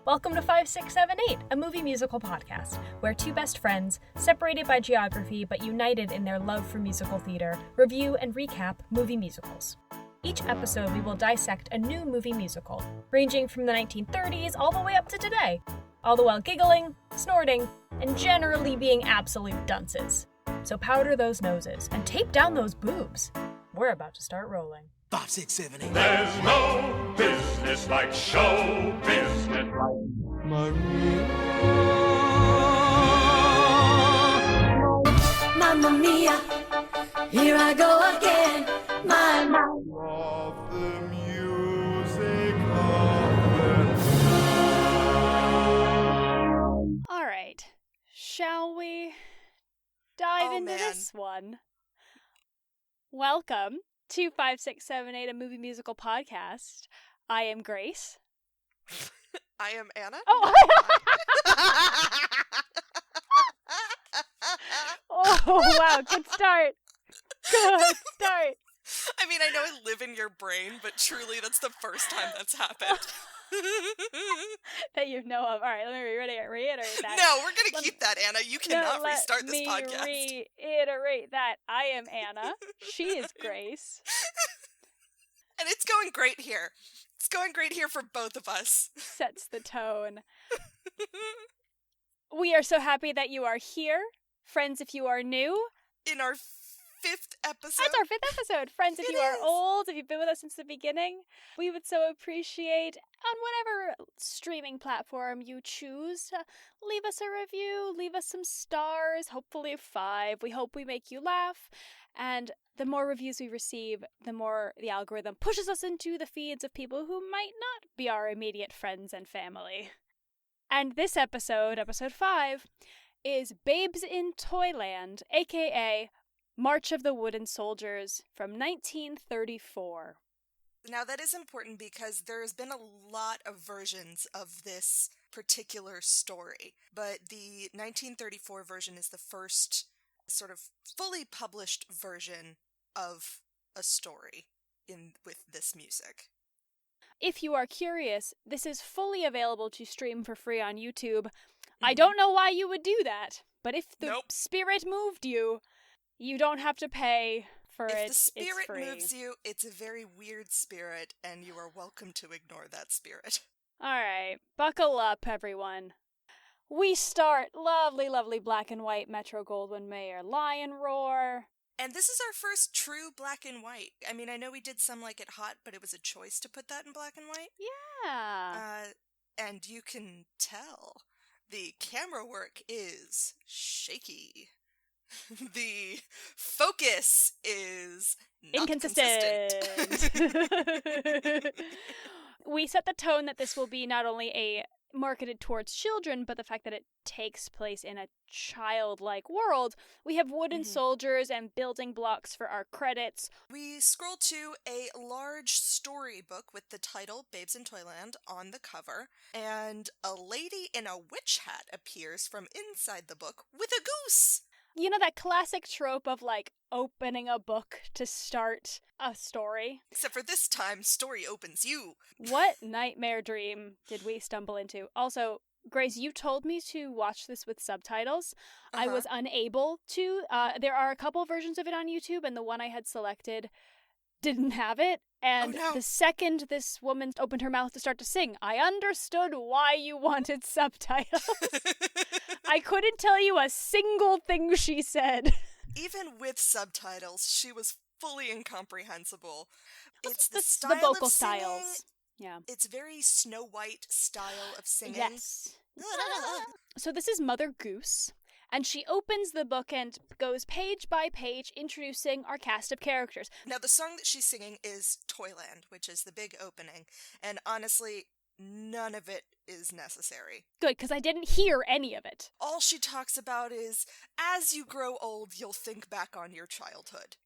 Welcome to 5678, a movie musical podcast, where two best friends, separated by geography but united in their love for musical theater, review and recap movie musicals. Each episode we will dissect a new movie musical, ranging from the 1930s all the way up to today, all the while giggling, snorting, and generally being absolute dunces. So powder those noses and tape down those boobs. We're about to start rolling. 5, 6, 7, 8. There's no business like show business. Maria. Mamma mia, here I go again. My Of the music of the All right, shall we dive into this one? Welcome to 5678, a movie musical podcast. I am Grace. I am Anna. Oh, oh wow, good start. Good start. I mean, I know I live in your brain, but truly that's the first time that's happened. That you know of. All right, let me reiterate that. No, we're going to keep that, Anna. You cannot restart this podcast. Let me reiterate that. I am Anna. She is Grace. And it's going great here. It's going great here for both of us. Sets the tone. We are so happy that you are here. Friends, if you are new. In our 5th episode. That's our 5th episode. Friends, if It you are is. old, if you've been with us since the beginning, we would so appreciate, on whatever streaming platform you choose, leave us a review, leave us some stars, hopefully 5. We hope we make you laugh. And the more reviews we receive, the more the algorithm pushes us into the feeds of people who might not be our immediate friends and family. And this episode, episode 5, is Babes in Toyland, aka March of the Wooden Soldiers from 1934. Now, that is important because there has been a lot of versions of this particular story, but the 1934 version is the first sort of fully published version of a story with this music. If you are curious, this is fully available to stream for free on YouTube. I don't know why you would do that, but if the spirit moved you, you don't have to pay for it. If the spirit it's free. moves you, it's a very weird spirit, and you are welcome to ignore that spirit. All right, buckle up, everyone. We start lovely, lovely black and white Metro-Goldwyn-Mayer lion roar. And this is our first true black and white. I mean, I know we did some like it hot, but it was a choice to put that in black and white. Yeah. And you can tell the camera work is shaky. The focus is not Inconsistent. consistent. We set the tone that this will be not only a marketed towards children, but the fact that it takes place in a childlike world. We have wooden soldiers and building blocks for our credits. We scroll to a large storybook with the title Babes in Toyland on the cover, and a lady in a witch hat appears from inside the book with a goose. You know that classic trope of, like, opening a book to start a story? Except for this time, story opens you. What nightmare dream did we stumble into? Also, Grace, you told me to watch this with subtitles. I was unable to. There are a couple versions of it on YouTube, and the one I had selected didn't have it. And the second this woman opened her mouth to start to sing, I understood why you wanted subtitles. I couldn't tell you a single thing she said. Even with subtitles, she was fully incomprehensible. It's the the style vocal of singing. styles. Yeah. It's very Snow White style of singing. Yes. So this is Mother Goose, and she opens the book and goes page by page introducing our cast of characters. Now, the song that she's singing is Toyland, which is the big opening, and honestly, none of it is necessary. Good, because I didn't hear any of it. All she talks about is, as you grow old, you'll think back on your childhood.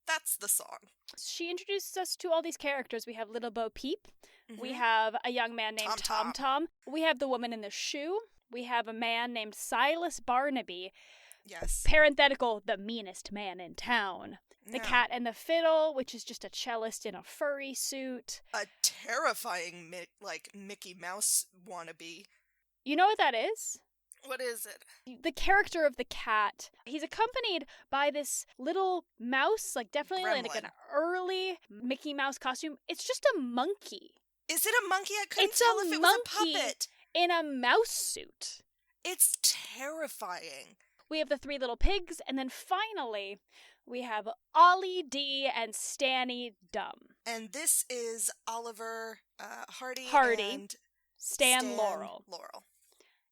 That's the song. She introduces us to all these characters. We have Little Bo Peep. We have a young man named Tom Tom. We have the woman in the shoe. We have a man named Silas Barnaby. Yes. Parenthetical, the meanest man in town. The No. Cat and the Fiddle, which is just a cellist in a furry suit. A terrifying, Mickey Mouse wannabe. You know what that is? What is it? The character of the cat. He's accompanied by this little mouse, like definitely like an Gremlin. early Mickey Mouse costume. It's just a monkey Is it a monkey? I couldn't It's tell a if it was monkey. a puppet. in a mouse suit. It's terrifying. We have the three little pigs, and then finally, we have Ollie D and Stanny Dumb. And this is Oliver Hardy and Stan Laurel.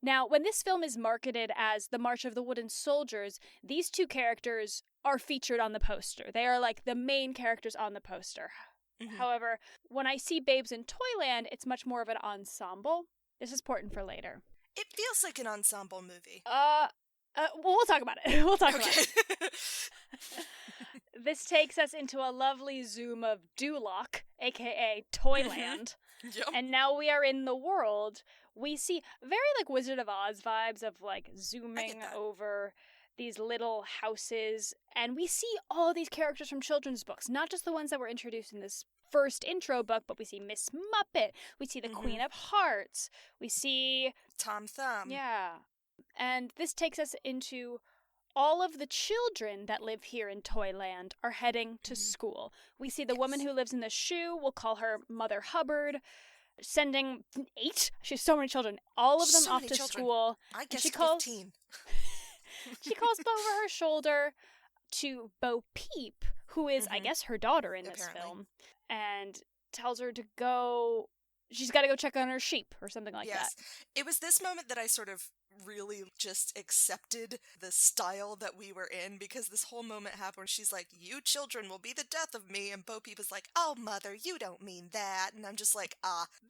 Now, when this film is marketed as The March of the Wooden Soldiers, these two characters are featured on the poster. They are like the main characters on the poster. Mhm. However, when I see Babes in Toyland, it's much more of an ensemble. This is important for later. It feels like an ensemble movie. Well, we'll talk about it. We'll talk about Okay. it. This takes us into a lovely zoom of Duloc, aka Toyland. Yep. And now we are in the world. We see very like Wizard of Oz vibes of like zooming that. over these little houses. And we see all these characters from children's books, not just the ones that were introduced in this first intro book, but we see Miss Muppet. We see the Queen of Hearts. We see Tom Thumb. yeah. And this takes us into all of the children that live here in Toyland are heading to school. We see the woman who lives in the shoe, we'll call her Mother Hubbard, sending 8, she has so many children, all of them So off many to children. school. I And guess she calls 15. she calls over her shoulder to Bo Peep, who is, I guess, her daughter in this Apparently. film, and tells her to go, she's got to go check on her sheep or something like Yes. that. It was this moment that I sort of really just accepted the style that we were in, because this whole moment happened where she's like, "You children will be the death of me," and Bo Peep is like, "Oh, mother, you don't mean that." And I'm just like,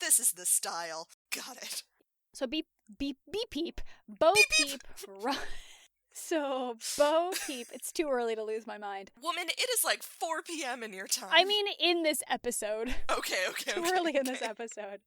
this is the style. Got it. So beep, beep, beep, peep. Bo Peep. So Bo Peep. It's too early to lose my mind. Woman, it is like 4 p.m. in your time. I mean, in this episode. Okay. Too early in this episode.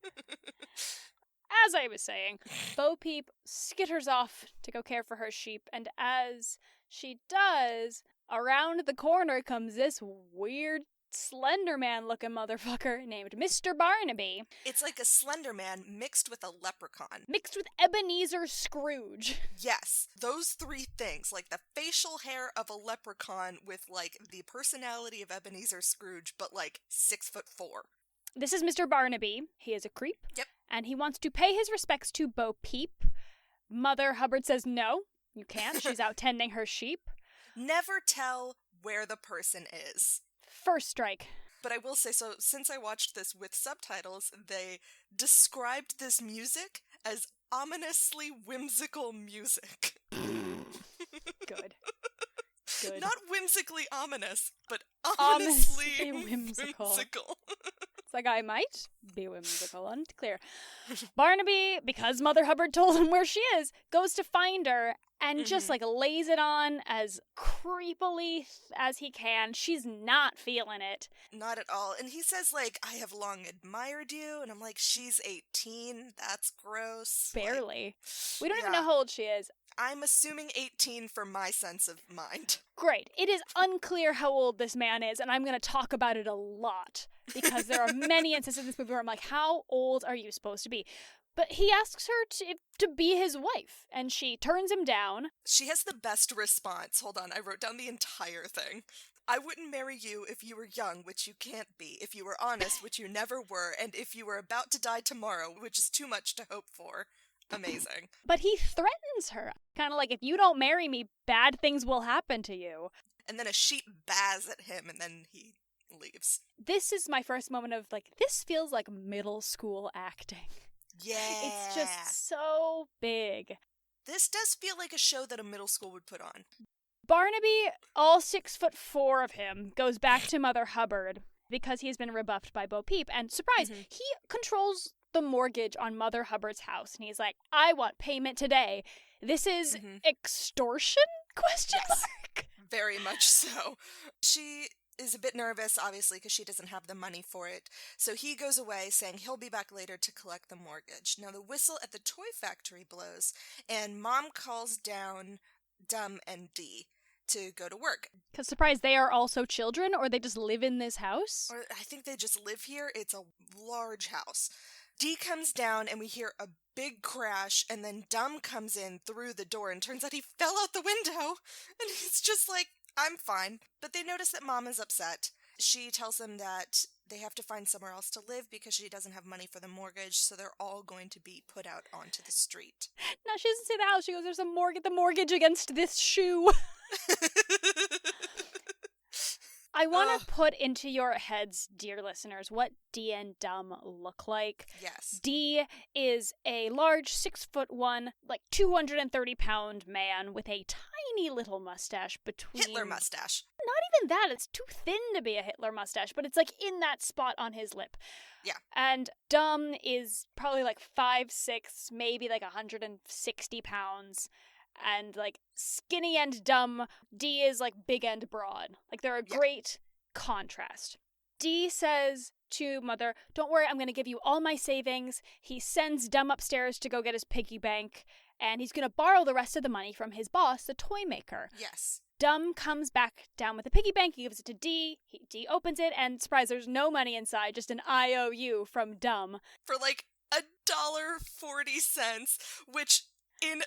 As I was saying, Bo Peep skitters off to go care for her sheep, and as she does, around the corner comes this weird Slender Man-looking motherfucker named Mr. Barnaby, It's like a Slender Man mixed with a leprechaun. mixed with Ebenezer Scrooge. Yes, those 3 things, like the facial hair of a leprechaun with like the personality of Ebenezer Scrooge, but like 6'4". This is Mr. Barnaby. He is a creep. Yep. And he wants to pay his respects to Bo Peep. Mother Hubbard says, no, you can't. She's out tending her sheep. Never tell where the person is. First strike. But I will say, so since I watched this with subtitles, they described this music as ominously whimsical music. Good. Good. Not whimsically ominous, but Ominously ominously whimsical. whimsical. It's like, I might be whimsical, unclear. Barnaby, because Mother Hubbard told him where she is, goes to find her and just like lays it on as creepily as he can. She's not feeling it. Not at all. And he says, like, "I have long admired you." And I'm like, she's 18. That's gross. Barely. We don't even yeah. know how old she is. I'm assuming 18 for my sense of mind. Great. It is unclear how old this man is, and I'm going to talk about it a lot because there are many instances in this movie where I'm like, how old are you supposed to be? But he asks her to be his wife, and she turns him down. She has the best response. Hold on, I wrote down the entire thing. "I wouldn't marry you if you were young, which you can't be, if you were honest, which you never were, and if you were about to die tomorrow, which is too much to hope for." Amazing. But he threatens her. Kind of like, if you don't marry me, bad things will happen to you. And then a sheep baas at him, and then he leaves. This is my first moment of like, this feels like middle school acting. Yeah. It's just so big. This does feel like a show that a middle school would put on. Barnaby, all 6'4" of him, goes back to Mother Hubbard because he's been rebuffed by Bo Peep. And surprise, he controls the mortgage on Mother Hubbard's house. And he's like, I want payment today. This is extortion? Question mark. Very much so. She is a bit nervous, obviously, because she doesn't have the money for it. So he goes away, saying he'll be back later to collect the mortgage. Now the whistle at the toy factory blows, and Mom calls down Dumb and Dee to go to work. Because, surprise, they are also children, or they just live in this house? Or I think they just live here. It's a large house. Dee comes down and we hear a big crash, and then Dum comes in through the door, and turns out he fell out the window. And he's just like, I'm fine. But they notice that Mom is upset. She tells them that they have to find somewhere else to live because she doesn't have money for the mortgage, so they're all going to be put out onto the street. No, she doesn't say the house. She goes, there's the mortgage against this shoe. I want to put into your heads, dear listeners, what Dee and Dum look like. Yes. Dee is a large 6'1", like 230-pound man with a tiny little mustache between... Hitler mustache. Not even that. It's too thin to be a Hitler mustache, but it's like in that spot on his lip. Yeah. And Dum is probably like 5'6", maybe like 160 pounds. And, like, skinny and dumb. Dee is, like, big and broad. Like, they're a great contrast. Dee says to Mother, don't worry, I'm going to give you all my savings. He sends Dum upstairs to go get his piggy bank, and he's going to borrow the rest of the money from his boss, the toy maker. Yes. Dum comes back down with the piggy bank, he gives it to Dee, Dee opens it, and surprise, there's no money inside, just an IOU from Dum. For, like, $1.40, which...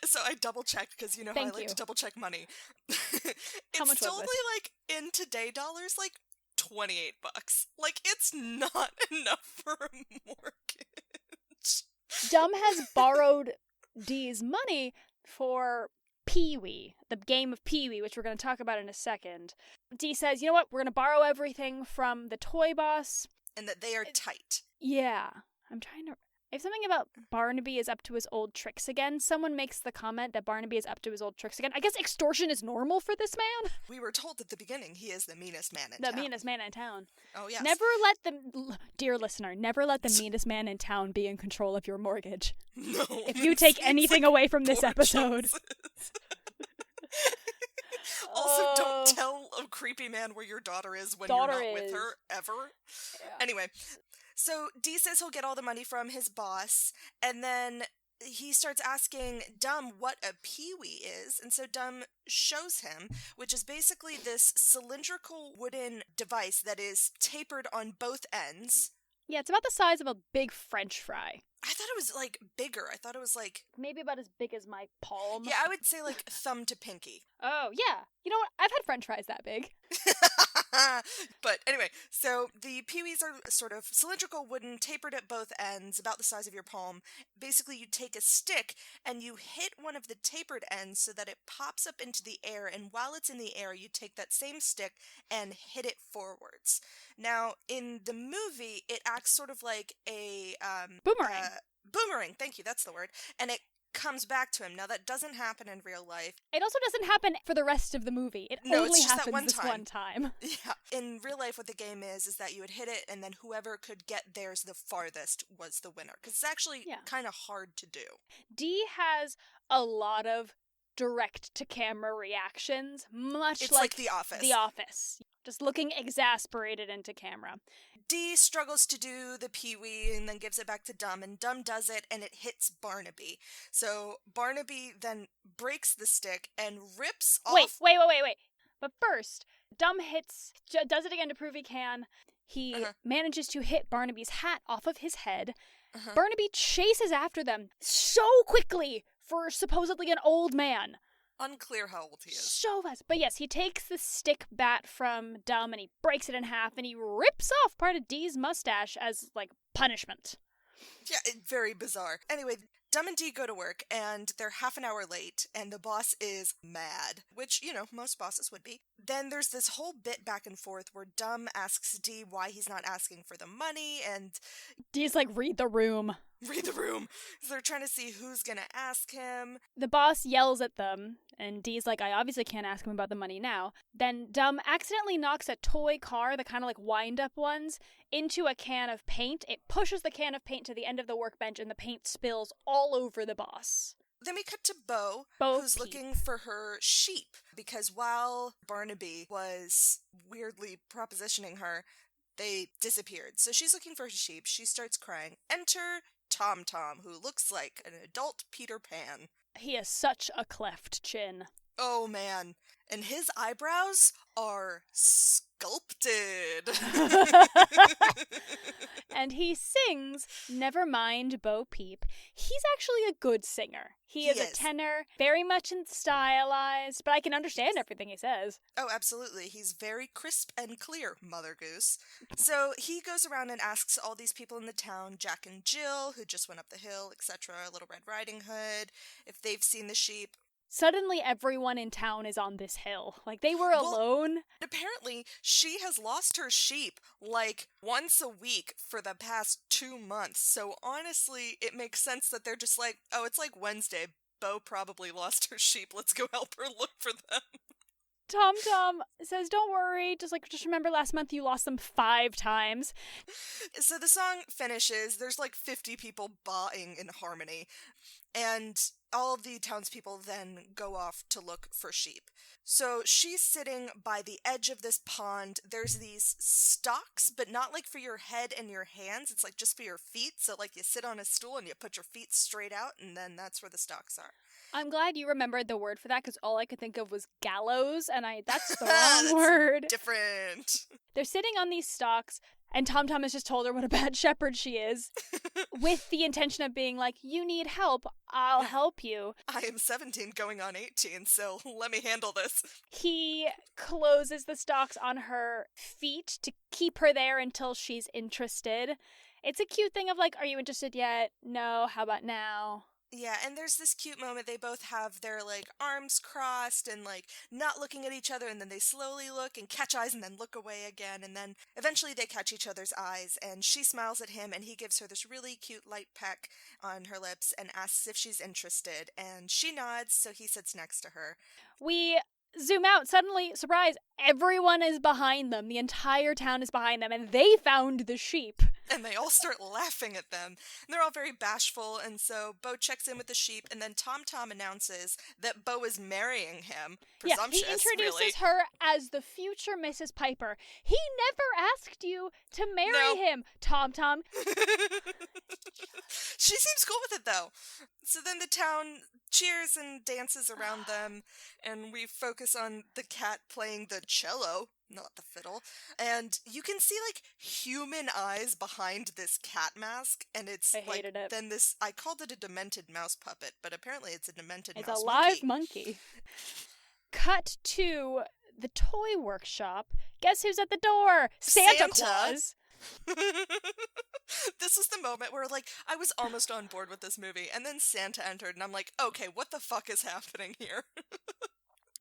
So I double checked because you know how I like to double check money. How much It's was totally this? like in today dollars, like $28. Like it's not enough for a mortgage. Dum has borrowed Dee's money for Pee-wee, the game of Pee-wee, which we're going to talk about in a second. Dee says, you know what, we're going to borrow everything from the toy boss. And that they are tight. Yeah. I'm trying to... If something about Barnaby is up to his old tricks again, someone makes the comment that Barnaby is up to his old tricks again. I guess extortion is normal for this man. We were told at the beginning he is the meanest man in town. The meanest man in town. Oh, yes. Never let the... Dear listener, never let the meanest man in town be in control of your mortgage. No. If you take anything away from this episode... Also, don't tell a creepy man where your daughter is when you're not with her, ever. Yeah. Anyway... So Dee says he'll get all the money from his boss, and then he starts asking Dum what a Pee-wee is, and so Dum shows him, which is basically this cylindrical wooden device that is tapered on both ends. Yeah, it's about the size of a big French fry. I thought it was, like, bigger. I thought it was, like... Maybe about as big as my palm. Yeah, I would say, like, thumb to pinky. Oh, yeah. You know what? I've had French fries that big. But anyway, so the Pee-wees are sort of cylindrical wooden, tapered at both ends, about the size of your palm. Basically, you take a stick and you hit one of the tapered ends so that it pops up into the air, and while it's in the air, you take that same stick and hit it forwards. Now, in the movie, it acts sort of like a... boomerang. Boomerang, thank you, that's the word. And it comes back to him. Now, that doesn't happen in real life. It also doesn't happen for the rest of the movie. It only happens this one time. Yeah. In real life, what the game is that you would hit it, and then whoever could get theirs the farthest was the winner. Because it's actually kind of hard to do. Dee has a lot of direct-to-camera reactions, much it's like The Office. The Office. Just looking exasperated into camera. Dee struggles to do the Pee-wee and then gives it back to Dum, and Dum does it, and it hits Barnaby. So Barnaby then breaks the stick and rips off... Wait. But first, Dum does it again to prove he can. He manages to hit Barnaby's hat off of his head. Barnaby chases after them so quickly for supposedly an old man. Unclear how old he is. So fast. But yes, he takes the stick bat from Dum and he breaks it in half and he rips off part of Dee's mustache as, like, punishment. Yeah, very bizarre. Anyway, Dum and Dee go to work and they're half an hour late and the boss is mad, which, you know, most bosses would be. Then there's this whole bit back and forth where Dum asks Dee why he's not asking for the money, and Dee's like, read the room. Read the room. So they're trying to see who's gonna ask him. The boss yells at them, and Dee's like, I obviously can't ask him about the money now. Then Dum accidentally knocks a toy car, the kind of like wind-up ones, into a can of paint. It pushes the can of paint to the end of the workbench, and the paint spills all over the boss. Then we cut to Bo who's looking for her sheep, because while Barnaby was weirdly propositioning her, they disappeared. So she's looking for her sheep. She starts crying. Enter Tom Tom, who looks like an adult Peter Pan. He has such a cleft chin. Oh, man. And his eyebrows are sculpted. And he sings Never Mind Bo Peep. He's actually a good singer. He is a tenor, very much stylized, but I can understand everything he says. Oh, absolutely. He's very crisp and clear, Mother Goose. So he goes around and asks all these people in the town, Jack and Jill, who just went up the hill, etc., Little Red Riding Hood, if they've seen the sheep. Suddenly everyone in town is on this hill. Like, they were alone. Apparently, she has lost her sheep, like, once a week for the past 2 months. So honestly, it makes sense that they're just like, oh, it's like Wednesday. Bo probably lost her sheep. Let's go help her look for them. Tom Tom says, don't worry, just remember last month you lost them 5 times. So the song finishes, there's like 50 people bawing in harmony, and all of the townspeople then go off to look for sheep. So she's sitting by the edge of this pond. There's these stalks, but not like for your head and your hands. It's like just for your feet. So like you sit on a stool and you put your feet straight out, and then that's where the stalks are. I'm glad you remembered the word for that, because all I could think of was gallows, and that's the wrong word. Different. They're sitting on these stalks, and Tom Tom has just told her what a bad shepherd she is, with the intention of being like, you need help, I'll help you. I am 17 going on 18, so let me handle this. He closes the stalks on her feet to keep her there until she's interested. It's a cute thing of like, are you interested yet? No, how about now? Yeah, and there's this cute moment. They both have their, like, arms crossed and, like, not looking at each other, and then they slowly look and catch eyes and then look away again, and then eventually they catch each other's eyes, and she smiles at him, and he gives her this really cute light peck on her lips and asks if she's interested, and she nods, so he sits next to her. We zoom out. Suddenly, surprise, everyone is behind them. The entire town is behind them, and they found the sheep. And they all start laughing at them. And they're all very bashful, and so Bo checks in with the sheep, and then Tom Tom announces that Bo is marrying him. Presumptuous, he introduces really. her as the future Mrs. Piper. He never asked you to marry him, Tom Tom. She seems cool with it, though. So then the town cheers and dances around them, and we focus on the cat playing the cello, not the fiddle. And you can see, like, human eyes behind this cat mask, and it's I hated it. Then this, I called it a demented mouse puppet, but apparently it's a demented mouse monkey. It's a monkey. live monkey. Cut to the toy workshop. Guess who's at the door? Santa Claus. This was the moment where, like, I was almost on board with this movie, and then Santa entered, and I'm like, okay, what the fuck is happening here?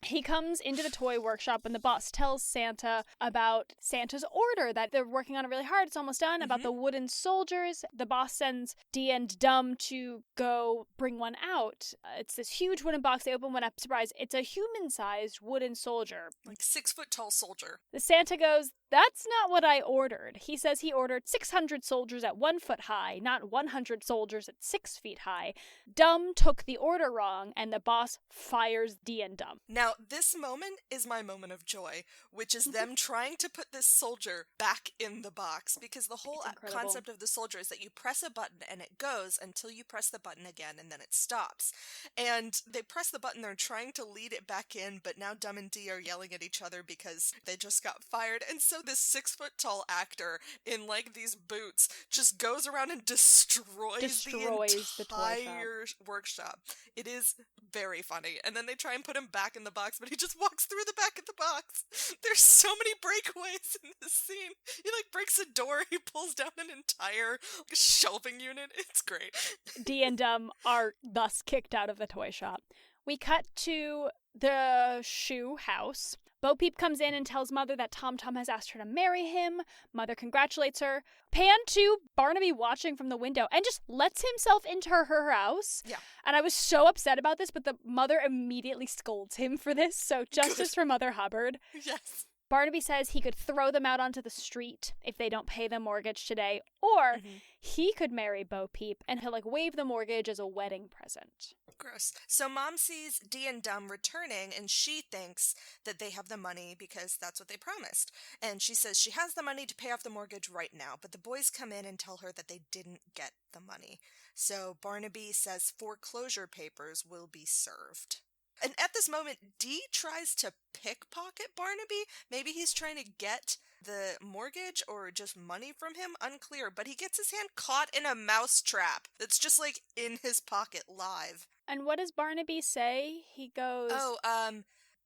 He comes into the toy workshop, and the boss tells Santa about Santa's order, that they're working on it really hard, it's almost done, about the wooden soldiers. The boss sends Dee and Dum to go bring one out. It's this huge wooden box. They open one up, surprise, it's a human-sized wooden soldier. Like 6-foot-tall soldier. The Santa goes, that's not what I ordered. He says he ordered 600 soldiers at 1 foot high, not 100 soldiers at 6 feet high. Dum took the order wrong, and the boss fires Dee and Dum. Now, this moment is my moment of joy, which is them trying to put this soldier back in the box, because the whole concept of the soldier is that you press a button and it goes until you press the button again and then it stops. And they press the button, they're trying to lead it back in, but now Dum and Dee are yelling at each other because they just got fired, and so this 6-foot-tall actor in, like, these boots just goes around and destroys the entire workshop. It is very funny. And then they try and put him back in the box, but he just walks through the back of the box. There's so many breakaways in this scene. He, like, breaks a door, he pulls down an entire shelving unit. It's great. Dee and Dum are thus kicked out of the toy shop. We cut to the shoe house. Bo Peep comes in and tells Mother that Tom Tom has asked her to marry him. Mother congratulates her. Pan to Barnaby watching from the window and just lets himself into her house. Yeah. And I was so upset about this, but the mother immediately scolds him for this, so justice for Mother Hubbard. Yes. Barnaby says he could throw them out onto the street if they don't pay the mortgage today, or he could marry Bo Peep and he'll, like, waive the mortgage as a wedding present. Gross. So Mom sees Dee and Dum returning, and she thinks that they have the money because that's what they promised. And she says she has the money to pay off the mortgage right now, but the boys come in and tell her that they didn't get the money. So Barnaby says foreclosure papers will be served. And at this moment, Dee tries to pickpocket Barnaby. Maybe he's trying to get the mortgage or just money from him, unclear, but he gets his hand caught in a mouse trap that's just like in his pocket live. And what does Barnaby say? He goes,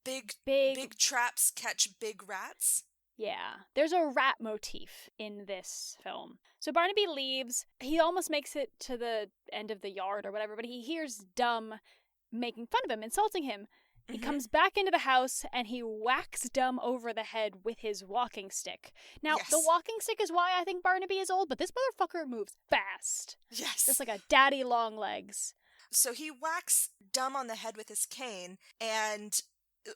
big traps catch big rats. Yeah, there's a rat motif in this film. So Barnaby leaves. He almost makes it to the end of the yard or whatever, but he hears Dumb making fun of him, insulting him. He comes back into the house and he whacks Dumb over the head with his walking stick. Now, Yes. the walking stick is why I think Barnaby is old, but this motherfucker moves fast. Yes. Just like a daddy long legs. So he whacks Dumb on the head with his cane, and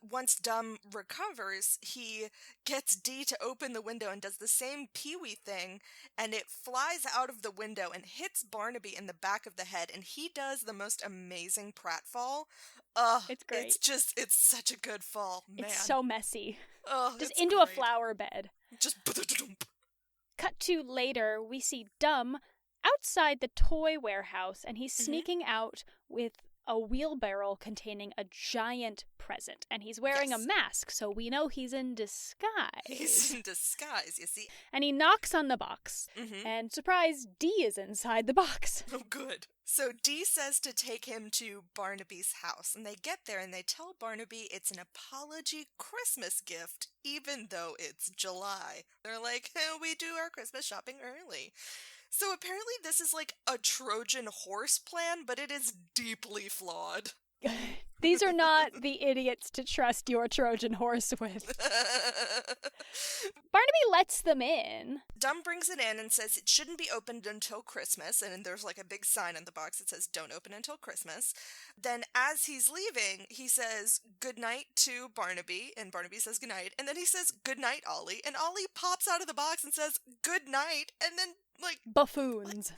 once Dumb recovers, he gets Dee to open the window and does the same Pee-wee thing, and it flies out of the window and hits Barnaby in the back of the head, and he does the most amazing pratfall. It's great. It's such a good fall, man. It's so messy. Just it's into a great. flower bed. Just Cut to later, we see Dumb outside the toy warehouse, and he's sneaking out with a wheelbarrow containing a giant present. And he's wearing a mask, so we know he's in disguise. He's in disguise, you see. And he knocks on the box. And surprise, Dee is inside the box. Oh, good. So Dee says to take him to Barnaby's house, and they get there and they tell Barnaby it's an apology Christmas gift, even though it's July. They're like, we do our Christmas shopping early. So apparently this is like a Trojan horse plan, but it is deeply flawed. These are not the idiots to trust your Trojan horse with. Barnaby lets them in. Dumb brings it in and says it shouldn't be opened until Christmas, and there's like a big sign on the box that says don't open until Christmas. Then as he's leaving, he says goodnight to Barnaby, and Barnaby says goodnight, and then he says goodnight, Ollie, and Ollie pops out of the box and says good night, and then like buffoons.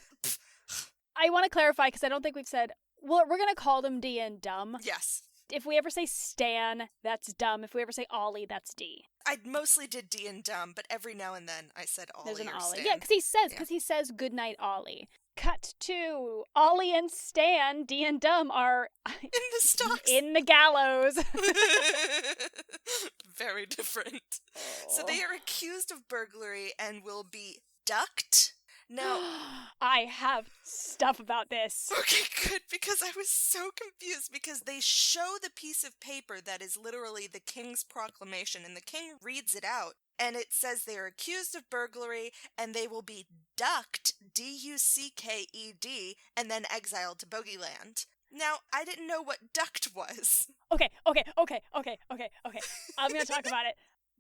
I want to clarify because I don't think we've said, well, we're going to call them Dee and Dumb. Yes. If we ever say Stan, that's Dumb. If we ever say Ollie, that's Dee. I mostly did Dee and Dumb, but every now and then I said Ollie. There's an or Ollie. Stan. Yeah, because he says goodnight, Ollie. Cut to Ollie and Stan, Dee and Dumb are in the stocks. In the gallows. Very different. So they are accused of burglary and will be ducked. Now, I have stuff about this. Okay, good, because I was so confused because they show the piece of paper that is literally the king's proclamation, and the king reads it out, and it says they are accused of burglary and they will be ducked, D-U-C-K-E-D, and then exiled to Bogeyland. Now, I didn't know what ducked was. Okay. I'm going to talk about it.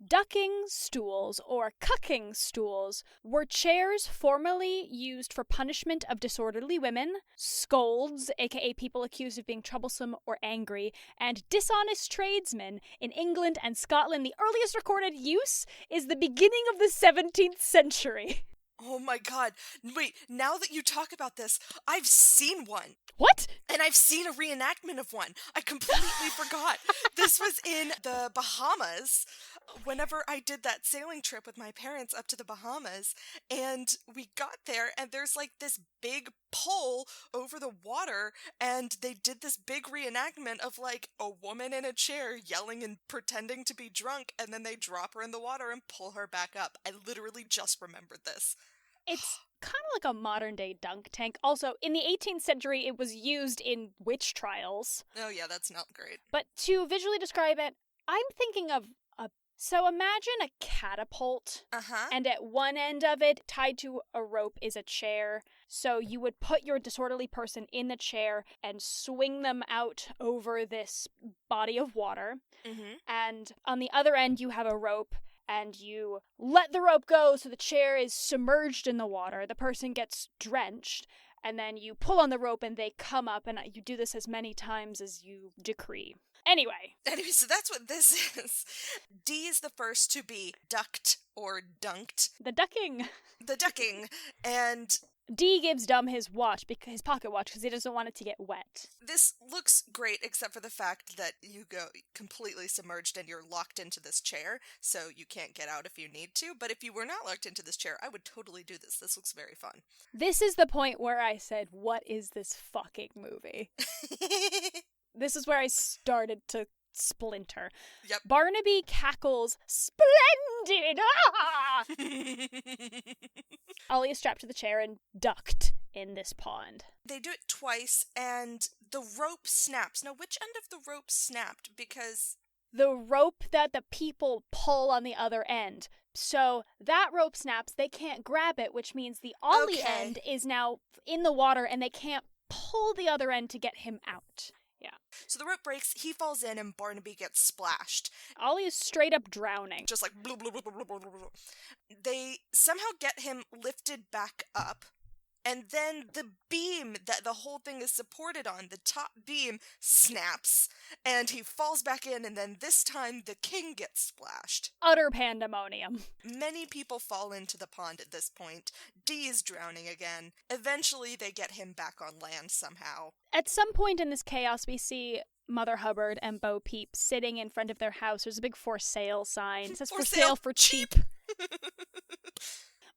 Ducking stools, or cucking stools, were chairs formerly used for punishment of disorderly women, scolds, aka people accused of being troublesome or angry, and dishonest tradesmen in England and Scotland. The earliest recorded use is the beginning of the 17th century. Oh my god. Wait, now that you talk about this, I've seen one. What? And I've seen a reenactment of one. I completely forgot. This was in the Bahamas. Whenever I did that sailing trip with my parents up to the Bahamas, and we got there, and there's like this big pole over the water, and they did this big reenactment of like a woman in a chair yelling and pretending to be drunk, and then they drop her in the water and pull her back up. I literally just remembered this. It's kind of like a modern-day dunk tank. Also, in the 18th century, it was used in witch trials. Oh yeah, that's not great. But to visually describe it, I'm thinking of so imagine a catapult, and at one end of it, tied to a rope, is a chair. So you would put your disorderly person in the chair and swing them out over this body of water. And on the other end, you have a rope, and you let the rope go so the chair is submerged in the water. The person gets drenched, and then you pull on the rope and they come up, and you do this as many times as you decree. Anyway, so that's what this is. Dee is the first to be ducked or dunked. The ducking. And Dee gives Dumb his watch, his pocket watch, because he doesn't want it to get wet. This looks great, except for the fact that you go completely submerged and you're locked into this chair, so you can't get out if you need to. But if you were not locked into this chair, I would totally do this. This looks very fun. This is where I started to splinter. Yep. Barnaby cackles, "Splendid! Ah!" Ollie is strapped to the chair and ducked in this pond. They do it twice, and the rope snaps. Now, which end of the rope snapped? Because... The rope that the people pull on the other end. So that rope snaps, they can't grab it, which means the Ollie end is now in the water and they can't pull the other end to get him out. Yeah. So the rope breaks, he falls in, and Barnaby gets splashed. Ollie is straight up drowning. Just like... Blah, blah, blah, blah, blah, blah, blah. They somehow get him lifted back up. And then the beam that the whole thing is supported on, the top beam, snaps, and he falls back in, and then this time the king gets splashed. Utter pandemonium. Many people fall into the pond at this point. Dee is drowning again. Eventually they get him back on land somehow. At some point in this chaos, we see Mother Hubbard and Bo Peep sitting in front of their house. There's a big for sale sign. It says for sale for cheap.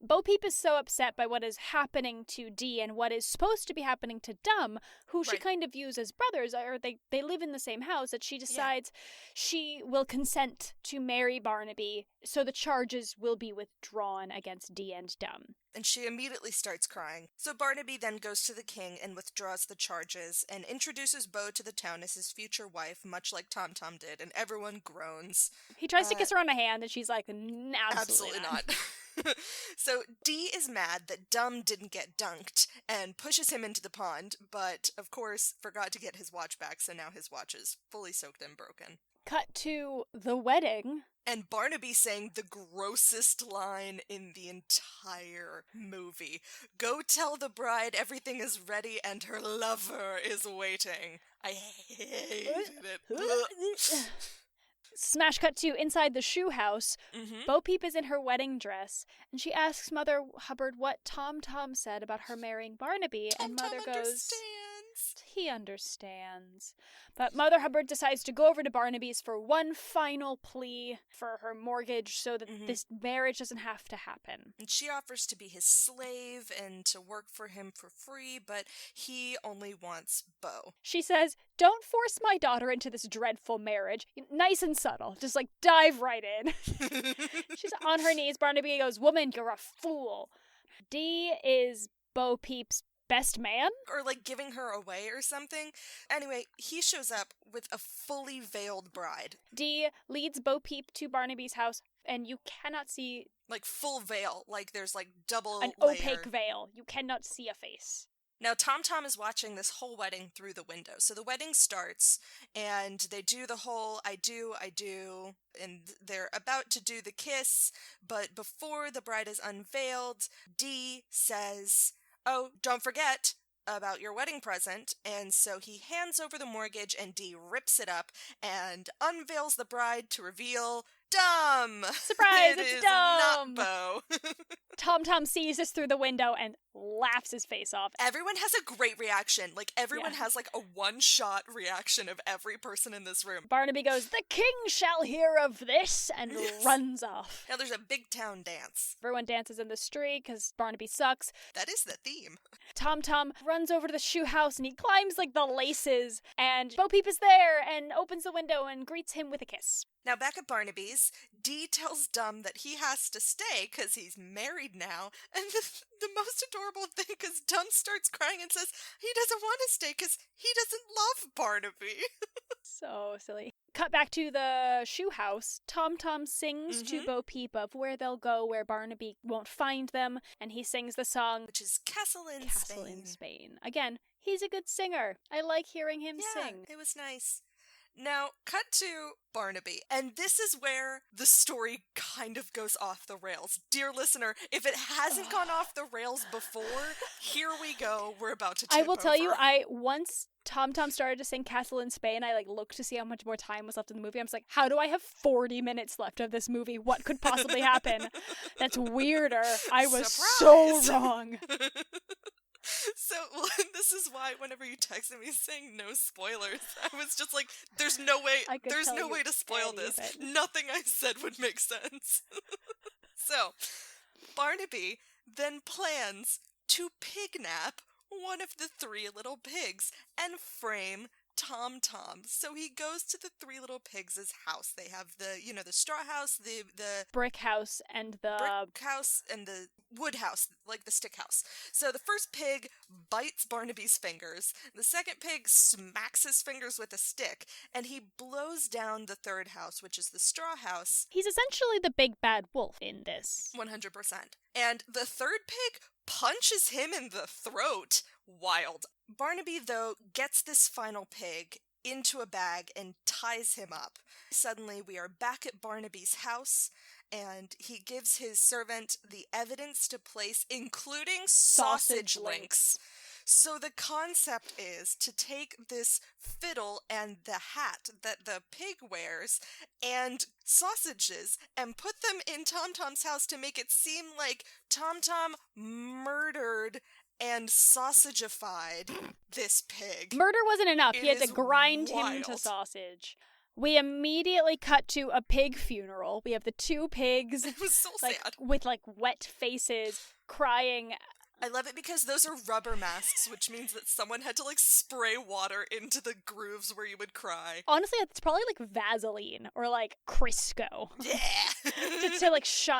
Bo Peep is so upset by what is happening to Dee and what is supposed to be happening to Dum, who she kind of views as brothers, or they live in the same house, that she decides she will consent to marry Barnaby, so the charges will be withdrawn against Dee and Dum. And she immediately starts crying. So Barnaby then goes to the king and withdraws the charges and introduces Bo to the town as his future wife, much like Tom Tom did, and everyone groans. He tries to kiss her on the hand, and she's like, absolutely not. So Dee is mad that Dum didn't get dunked and pushes him into the pond, but of course forgot to get his watch back, so now his watch is fully soaked and broken. Cut to the wedding. And Barnaby saying the grossest line in the entire movie. "Go tell the bride everything is ready and her lover is waiting." I hated it. Smash cut to inside the shoe house. Bo Peep is in her wedding dress, and she asks Mother Hubbard what Tom Tom said about her marrying Barnaby, and Mother goes, "He understands." But Mother Hubbard decides to go over to Barnaby's for one final plea for her mortgage so that this marriage doesn't have to happen. And she offers to be his slave and to work for him for free, but he only wants Bo. She says, "Don't force my daughter into this dreadful marriage." Nice and subtle. Just like dive right in. She's on her knees. Barnaby goes, "Woman, you're a fool." Dee is Bo Peep's best man? Or like giving her away or something. Anyway, he shows up with a fully veiled bride. Dee leads Bo Peep to Barnaby's house, and you cannot see... Like full veil, like there's like double an layer. opaque veil. You cannot see a face. Now, Tom Tom is watching this whole wedding through the window. So the wedding starts, and they do the whole I do, and they're about to do the kiss, but before the bride is unveiled, Dee says, "Oh, don't forget about your wedding present," and so he hands over the mortgage, and Dee rips it up and unveils the bride to reveal Dum! Surprise, It it's is Dum! not Bo. Tom Tom sees this through the window and laughs his face off. Everyone has a great reaction. Like, everyone has, like, a one-shot reaction of every person in this room. Barnaby goes, "The king shall hear of this," and runs off. Now there's a big town dance. Everyone dances in the street because Barnaby sucks. That is the theme. Tom Tom runs over to the shoe house and he climbs, like, the laces, and Bo Peep is there and opens the window and greets him with a kiss. Now back at Barnaby's, Dee tells Dum that he has to stay because he's married now, and the most adorable thing is Dum starts crying and says he doesn't want to stay because he doesn't love Barnaby. So silly. Cut back to the shoe house. Tom Tom sings to Bo Peep of where they'll go, where Barnaby won't find them, and he sings the song, which is Castle in Spain. Again, he's a good singer. I like hearing him sing. It was nice. Now, cut to Barnaby, and this is where the story kind of goes off the rails. Dear listener, if it hasn't gone off the rails before, here we go. We're about to tip I will tell you, over. once Tom Tom started to sing Castle in Spain, I looked to see how much more time was left in the movie. I was like, how do I have 40 minutes left of this movie? What could possibly happen? That's weirder. I was so wrong. So, this is why whenever you texted me saying no spoilers, I was just like, there's no way to spoil this. Nothing I said would make sense. So, Barnaby then plans to pignap one of the three little pigs and frame Tom Tom. So he goes to the Three Little Pigs' house. They have the straw house, the brick house, and the brick house, and the wood house, like the stick house. So the first pig bites Barnaby's fingers. The second pig smacks his fingers with a stick, and he blows down the third house, which is the straw house. He's essentially the big bad wolf in this. 100%. And the third pig punches him in the throat. Wild. Barnaby, though, gets this final pig into a bag and ties him up. Suddenly, we are back at Barnaby's house, and he gives his servant the evidence to place, including sausage links. So the concept is to take this fiddle and the hat that the pig wears and sausages and put them in Tom Tom's house to make it seem like Tom Tom murdered and sausagified this pig. Murder wasn't enough. He had to is grind him wild. into sausage. We immediately cut to a pig funeral. We have the two pigs It was so sad. with wet faces crying. I love it because those are rubber masks, which means that someone had to spray water into the grooves where you would cry. Honestly, it's probably Vaseline or Crisco. Yeah.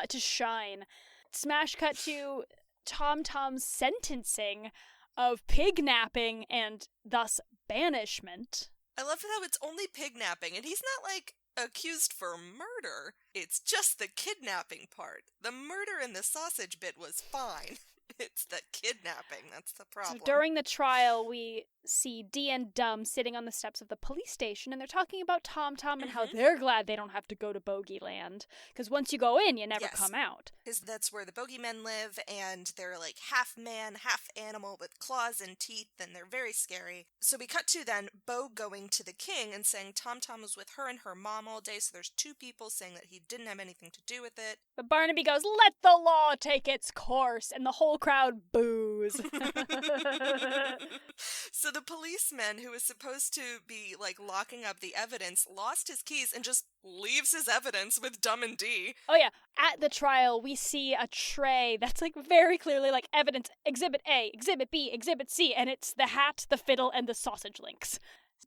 to shine. Smash cut to Tom Tom's sentencing of pig napping and thus banishment. I love how it's only pig napping, and he's not accused for murder. It's just the kidnapping part. The murder and the sausage bit was fine. It's the kidnapping that's the problem. So during the trial, we see Dee and Dum sitting on the steps of the police station, and they're talking about Tom Tom and how they're glad they don't have to go to Bogeyland, because once you go in, you never come out. Because that's where the bogeymen live, and they're half man, half animal with claws and teeth, and they're very scary. So we cut to then Bo going to the king and saying Tom Tom was with her and her mom all day, so there's two people saying that he didn't have anything to do with it. But Barnaby goes, "Let the law take its course," and the whole crowd boos. So the policeman who was supposed to be locking up the evidence lost his keys and just leaves his evidence with Dum and Dee. Oh yeah, at the trial we see a tray that's very clearly evidence, Exhibit A, Exhibit B, Exhibit C, and it's the hat, the fiddle, and the sausage links.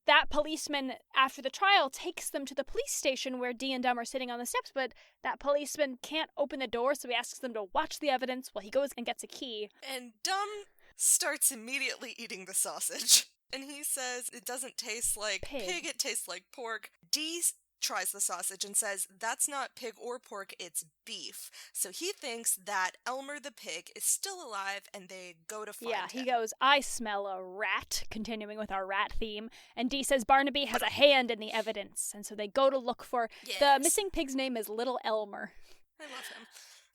That policeman, after the trial, takes them to the police station where Dee and Dum are sitting on the steps, but that policeman can't open the door, so he asks them to watch the evidence while he goes and gets a key. And Dum starts immediately eating the sausage. And he says it doesn't taste like pig, it tastes like pork. Dee tries the sausage and says that's not pig or pork, it's beef. So he thinks that Elmer the pig is still alive, and they go to find him. Yeah, he goes, "I smell a rat," continuing with our rat theme, and Dee says Barnaby has a hand in the evidence, and so they go to look for the missing pig's name is Little Elmer. I love him.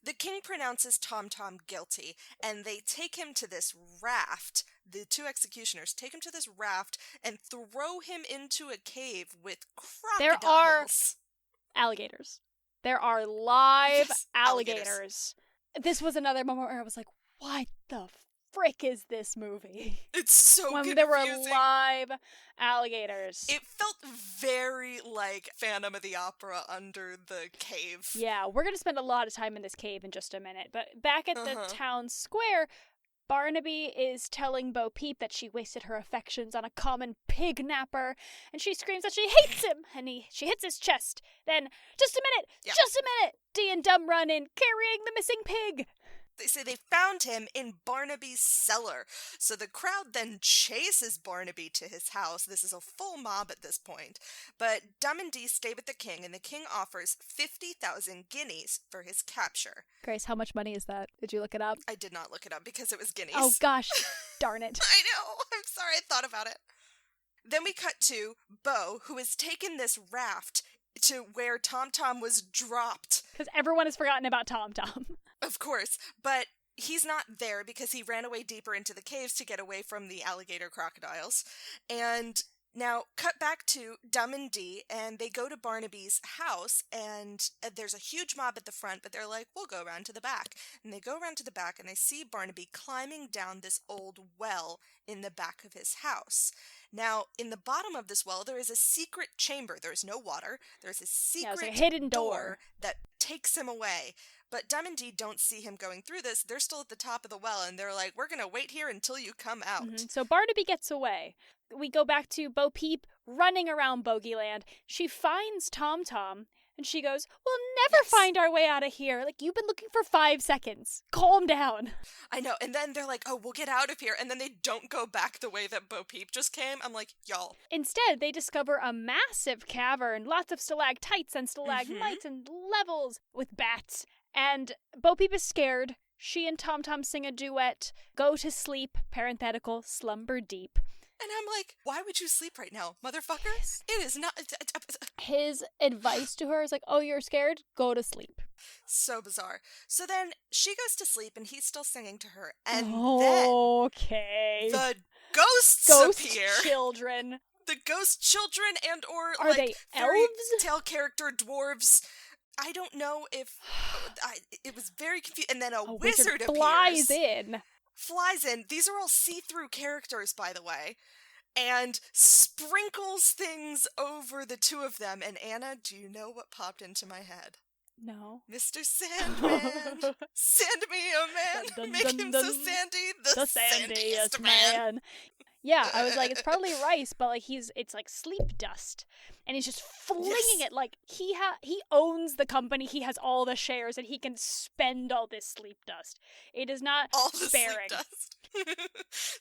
The king pronounces Tom Tom guilty, and they take him to this raft. The two executioners take him to this raft and throw him into a cave with crocodiles. There are alligators. There are live alligators. This was another moment where I was like, what the frick is this movie? It's so when confusing. There were live alligators. It felt very like Phantom of the Opera under the cave. Yeah, we're going to spend a lot of time in this cave in just a minute. But back at the town square, Barnaby is telling Bo Peep that she wasted her affections on a common pig napper, and she screams that she hates him, and she hits his chest. Then, just a minute, Dee and Dum run in, carrying the missing pig. They say they found him in Barnaby's cellar. So the crowd then chases Barnaby to his house. This is a full mob at this point. But Dum and Dee stay with the king, and the king offers 50,000 guineas for his capture. Grace, how much money is that? Did you look it up? I did not look it up because it was guineas. Oh gosh, darn it. I know. I'm sorry, I thought about it. Then we cut to Bo, who has taken this raft to where Tom Tom was dropped. Because everyone has forgotten about Tom Tom. Of course, but he's not there because he ran away deeper into the caves to get away from the alligator crocodiles. And now, cut back to Dum and Dee, and they go to Barnaby's house, and there's a huge mob at the front, but they're like, we'll go around to the back. And they go around to the back, and they see Barnaby climbing down this old well in the back of his house. Now, in the bottom of this well, there is a secret chamber. There's no water. There's a secret hidden door that takes him away. But Dum and Dee don't see him going through this. They're still at the top of the well, and they're like, we're going to wait here until you come out. So Barnaby gets away. We go back to Bo Peep running around Bogeyland. She finds Tom Tom, and she goes, we'll never find our way out of here. Like, you've been looking for 5 seconds. Calm down. I know. And then they're like, oh, we'll get out of here. And then they don't go back the way that Bo Peep just came. I'm like, y'all. Instead, they discover a massive cavern, lots of stalactites and stalagmites and levels with bats. And Bo Peep is scared. She and Tom Tom sing a duet, go to sleep, parenthetical, slumber deep. And I'm like, why would you sleep right now, motherfucker? It is not... His advice to her is like, oh, you're scared? Go to sleep. So bizarre. So then she goes to sleep and he's still singing to her. And okay. then the ghosts Ghost appear. children. The ghost children and or Are they fairy elves? tale character dwarves. I don't know if... it was very confusing. And then a wizard flies appears. Flies in. These are all see-through characters, by the way, and sprinkles things over the two of them. And Anna, do you know what popped into my head? No. Mr. Sandman, send me a man, make him so sandy, the sandiest man. Yeah, I was like, it's probably rice, but like it's like sleep dust, and he's just flinging it like he owns the company. He has all the shares, and he can spend all this sleep dust. It is not all the sparing. Sleep dust.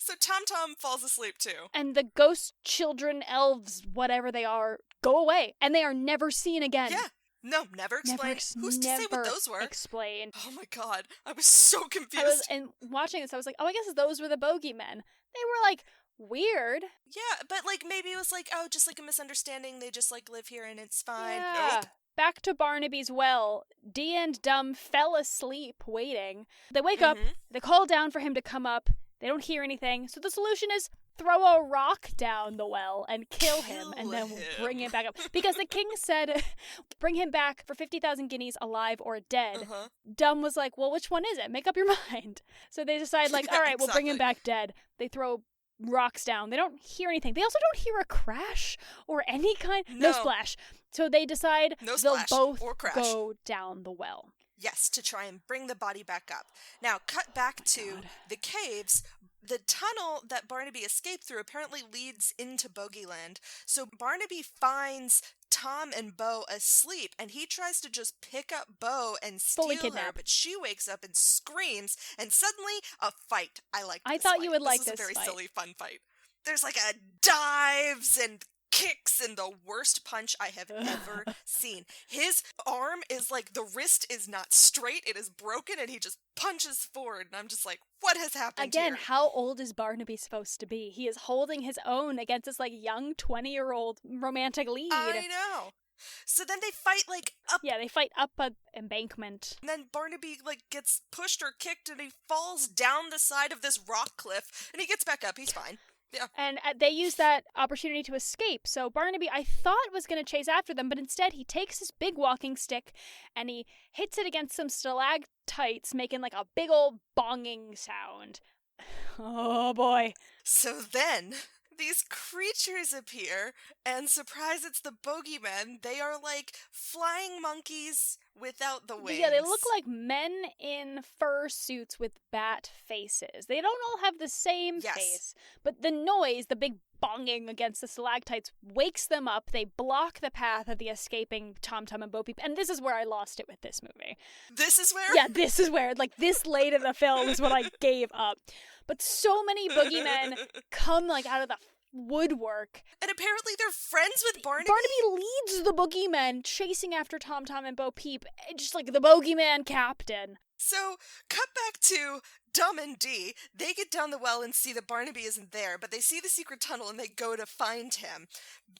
So Tom Tom falls asleep too, and the ghost children, elves, whatever they are, go away, and they are never seen again. Yeah. No, never explained. Who's to say what those were? Explain. Oh my god, I was so confused. And watching this, I was like, oh, I guess those were the bogeymen. They were like weird. Yeah, but like maybe it was like, oh, just like a misunderstanding. They just like live here and it's fine. Yeah. Nope. Back to Barnaby's well. Dee and Dum fell asleep waiting. They wake up. They call down for him to come up. They don't hear anything. So the solution is throw a rock down the well and kill him and then bring him back up. Because the king said, bring him back for 50,000 guineas alive or dead. Dum was like, well, which one is it? Make up your mind. So they decide like, all right, we'll bring him back dead. They throw rocks down. They don't hear anything. They also don't hear a crash or any kind. No splash. So they decide they'll both go down the well. Yes, to try and bring the body back up. Now, cut back to the caves. The tunnel that Barnaby escaped through apparently leads into Bogeyland. So Barnaby finds Tom and Bo asleep, and he tries to just pick up Bo and steal her, but she wakes up and screams, and suddenly a fight. I thought you would like this fight. This was a very fight. silly, fun fight. There's like a dives and kicks and the worst punch I have ever seen. His arm is like, the wrist is not straight, it is broken, and he just punches forward, and I'm just like, what has happened Again, here? how old is Barnaby supposed to be? He is holding his own against this like young 20-year-old romantic lead. I know. So then they fight like up. Yeah, they fight up an embankment. And then Barnaby like gets pushed or kicked and he falls down the side of this rock cliff and he gets back up. He's fine. Yeah. And they use that opportunity to escape. So Barnaby, I thought, was going to chase after them, but instead he takes his big walking stick and he hits it against some stalactites, making like a big old bonging sound. Oh boy. So then these creatures appear, and surprise, it's the bogeymen. They are like flying monkeys without the wings. Yeah, they look like men in fur suits with bat faces. They don't all have the same face, but the noise, the big bonging against the stalactites, wakes them up. They block the path of the escaping Tom Tom and Bo Peep, and this is where I lost it with this movie. This is where? Yeah, this is where, like, this late in the film is when I gave up. But so many boogeymen come, like, out of the woodwork. And apparently they're friends with Barnaby. Barnaby leads the boogeymen chasing after Tom Tom and Bo Peep, just like the boogeyman captain. So, cut back to Dum and Dee. They get down the well and see that Barnaby isn't there, but they see the secret tunnel and they go to find him.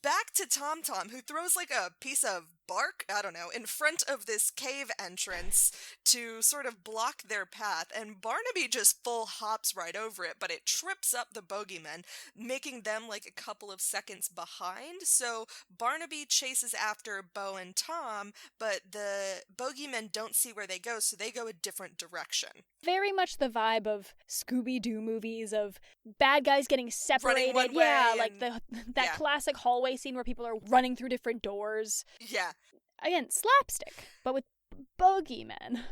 Back to Tom Tom, who throws like a piece of bark, I don't know, in front of this cave entrance to sort of block their path, and Barnaby just full hops right over it, but it trips up the bogeymen, making them like a couple of seconds behind. So Barnaby chases after Bo and Tom, but the bogeymen don't see where they go, so they go a different direction. Very much the vibe of Scooby-Doo movies, of bad guys getting separated. Running one way like that classic hallway scene where people are running through different doors. Yeah. Again, slapstick, but with bogeymen.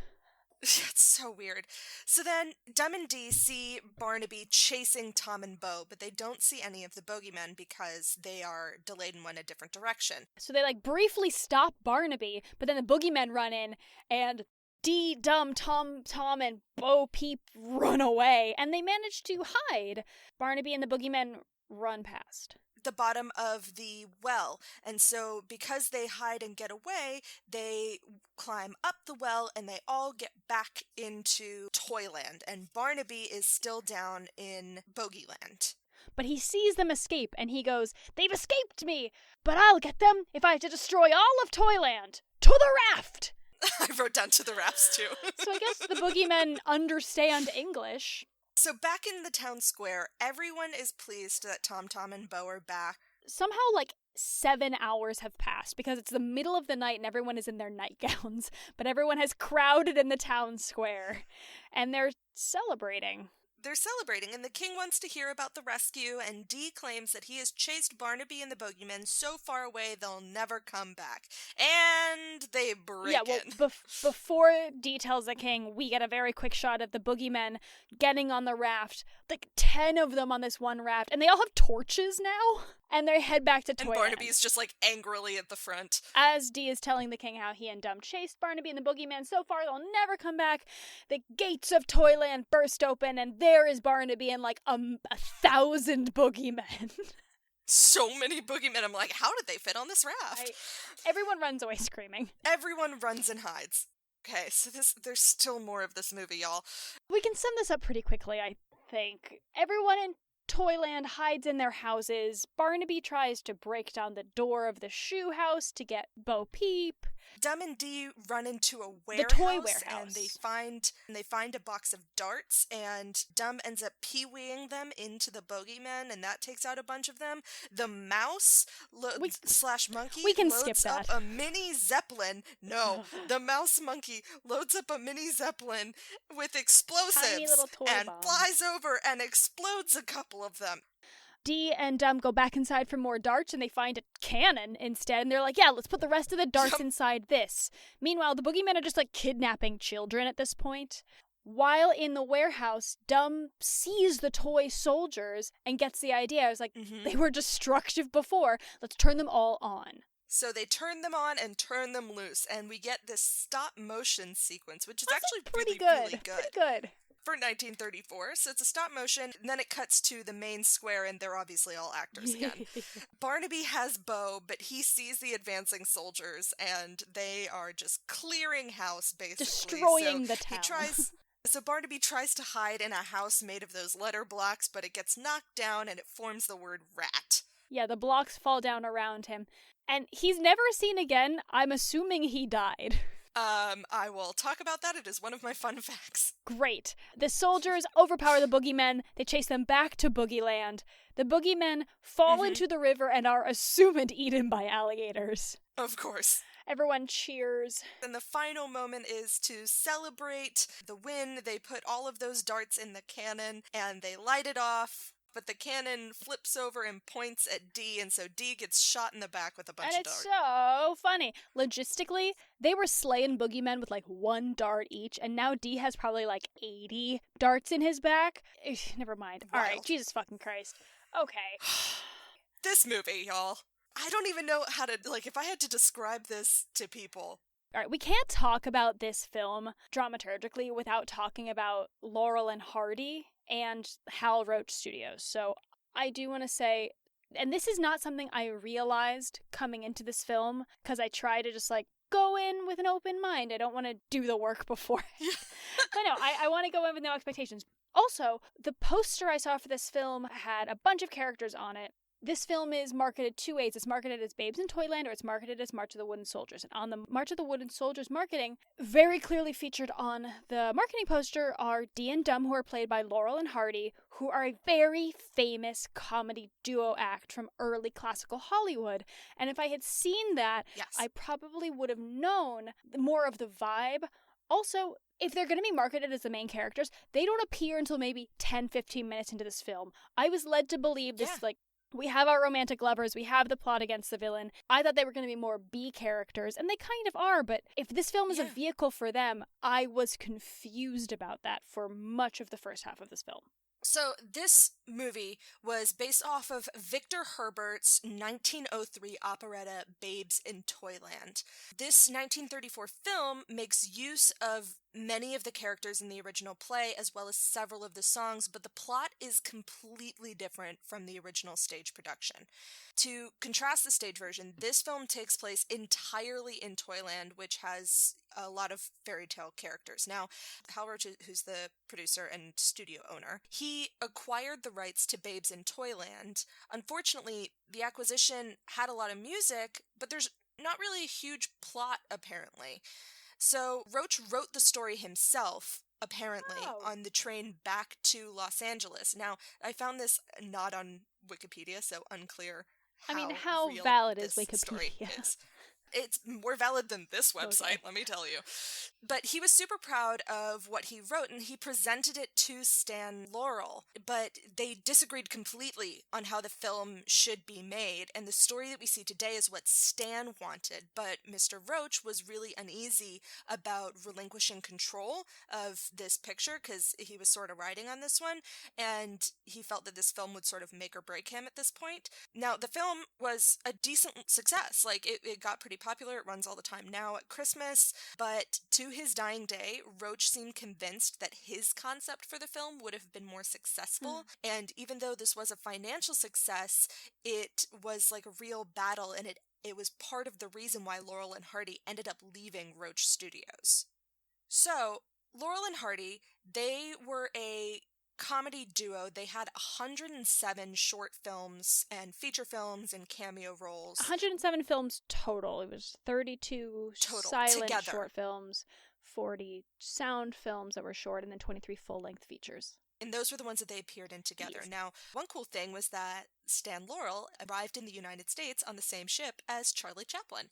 It's so weird. So then, Dum and Dee see Barnaby chasing Tom and Bo, but they don't see any of the bogeymen because they are delayed and went a different direction. So they briefly stop Barnaby, but then the boogeymen run in, and Dee, Dum, Tom, and Bo Peep run away, and they manage to hide. Barnaby and the boogeymen run past The bottom of the well, and so because they hide and get away, they climb up the well and they all get back into Toyland, and Barnaby is still down in Bogeyland. But he sees them escape, and he goes, "They've escaped me, but I'll get them if I have to destroy all of Toyland! To the raft!" I wrote down to the rafts too. So I guess the boogeymen understand English. So back in the town square, everyone is pleased that Tom, and Bo are back. Somehow, 7 hours have passed because it's the middle of the night and everyone is in their nightgowns, but everyone has crowded in the town square, and they're celebrating. They're celebrating, and the king wants to hear about the rescue, and Dee claims that he has chased Barnaby and the bogeymen so far away they'll never come back. And they break in. Before Dee tells the king, we get a very quick shot of the boogeymen getting on the raft. 10 of them on this one raft, and they all have torches now, and they head back to Toyland. And Barnaby's just angrily at the front. As Dee is telling the king how he and Dum chased Barnaby and the boogeyman so far they'll never come back, the gates of Toyland burst open, and there is Barnaby and 1,000 boogeymen. So many boogeymen. I'm like, how did they fit on this raft? Everyone runs away screaming. Everyone runs and hides. Okay, so there's still more of this movie, y'all. We can sum this up pretty quickly, I think. Everyone in Toyland hides in their houses. Barnaby tries to break down the door of the shoe house to get Bo Peep. Dum and Dee run into a warehouse, the toy warehouse, and they find a box of darts, and Dum ends up pee-weeing them into the bogeymen, and that takes out a bunch of them. The mouse slash monkey loads up a mini zeppelin. No, the mouse monkey loads up a mini zeppelin with explosives Tiny little toy and bomb. flies over and explodes a couple of them. Dee and Dum go back inside for more darts, and they find a cannon instead, and they're like, yeah, let's put the rest of the darts inside this. Meanwhile, the boogeymen are just kidnapping children at this point. While in the warehouse, Dum sees the toy soldiers and gets the idea. I was like, They were destructive before. Let's turn them all on. So they turn them on and turn them loose, and we get this stop-motion sequence, which is actually really good. Pretty good. For 1934, so it's a stop motion, and then it cuts to the main square, and they're obviously all actors again. Barnaby has Bo, but he sees the advancing soldiers, and they are just clearing house, basically. Destroying the town. So Barnaby tries to hide in a house made of those letter blocks, but it gets knocked down, and it forms the word rat. Yeah, the blocks fall down around him, and he's never seen again. I'm assuming he died. I will talk about that. It is one of my fun facts. Great. The soldiers overpower the boogeymen. They chase them back to Boogeyland. The boogeymen fall into the river and are assumed eaten by alligators. Of course. Everyone cheers. And the final moment is to celebrate the win. They put all of those darts in the cannon and they light it off. But the cannon flips over and points at Dee, and so Dee gets shot in the back with a bunch of darts. And it's so funny. Logistically, they were slaying boogeymen with 1 dart each, and now Dee has probably 80 darts in his back. Never mind. Wild. Alright, Jesus fucking Christ. Okay. This movie, y'all. I don't even know how to, if I had to describe this to people. Alright, we can't talk about this film dramaturgically without talking about Laurel and Hardy and Hal Roach Studios. So I do want to say, and this is not something I realized coming into this film, because I try to just go in with an open mind. I don't want to do the work before. But no, I want to go in with no expectations. Also, the poster I saw for this film had a bunch of characters on it. This film is marketed 2 ways. It's marketed as Babes in Toyland, or it's marketed as March of the Wooden Soldiers. And on the March of the Wooden Soldiers marketing, very clearly featured on the marketing poster are Dee and Dum, who are played by Laurel and Hardy, who are a very famous comedy duo act from early classical Hollywood. And if I had seen that, yes, I probably would have known more of the vibe. Also, if they're going to be marketed as the main characters, they don't appear until maybe 10-15 minutes into this film. I was led to believe this We have our romantic lovers, we have the plot against the villain. I thought they were going to be more B characters, and they kind of are, but if this film is a vehicle for them, I was confused about that for much of the first half of this film. So this movie was based off of Victor Herbert's 1903 operetta Babes in Toyland. This 1934 film makes use of many of the characters in the original play as well as several of the songs, but the plot is completely different from the original stage production. To contrast the stage version, this film takes place entirely in Toyland, which has a lot of fairy tale characters. Now, Hal Roach, who's the producer and studio owner, he acquired the rights to Babes in Toyland. Unfortunately, the acquisition had a lot of music, but there's not really a huge plot, apparently. So Roach wrote the story himself, apparently, on the train back to Los Angeles. Now, I found this not on Wikipedia, so unclear how valid is Wikipedia? It's more valid than this website, let me tell you. But he was super proud of what he wrote, and he presented it to Stan Laurel. But they disagreed completely on how the film should be made, and the story that we see today is what Stan wanted. But Mr. Roach was really uneasy about relinquishing control of this picture, because he was sort of riding on this one, and he felt that this film would sort of make or break him at this point. Now, the film was a decent success. Like, it got pretty popular. It runs all the time now at Christmas, but to his dying day, Roach seemed convinced that his concept for the film would have been more successful, and even though this was a financial success, it was like a real battle, and it was part of the reason why Laurel and Hardy ended up leaving Roach Studios. So, Laurel and Hardy, they were a comedy duo. They had 107 short films and feature films and cameo roles. 107 films total. It was 32 silent short films, 40 sound films that were short, and then 23 full-length features. And those were the ones that they appeared in together. Yes. Now, one cool thing was that Stan Laurel arrived in the United States on the same ship as Charlie Chaplin.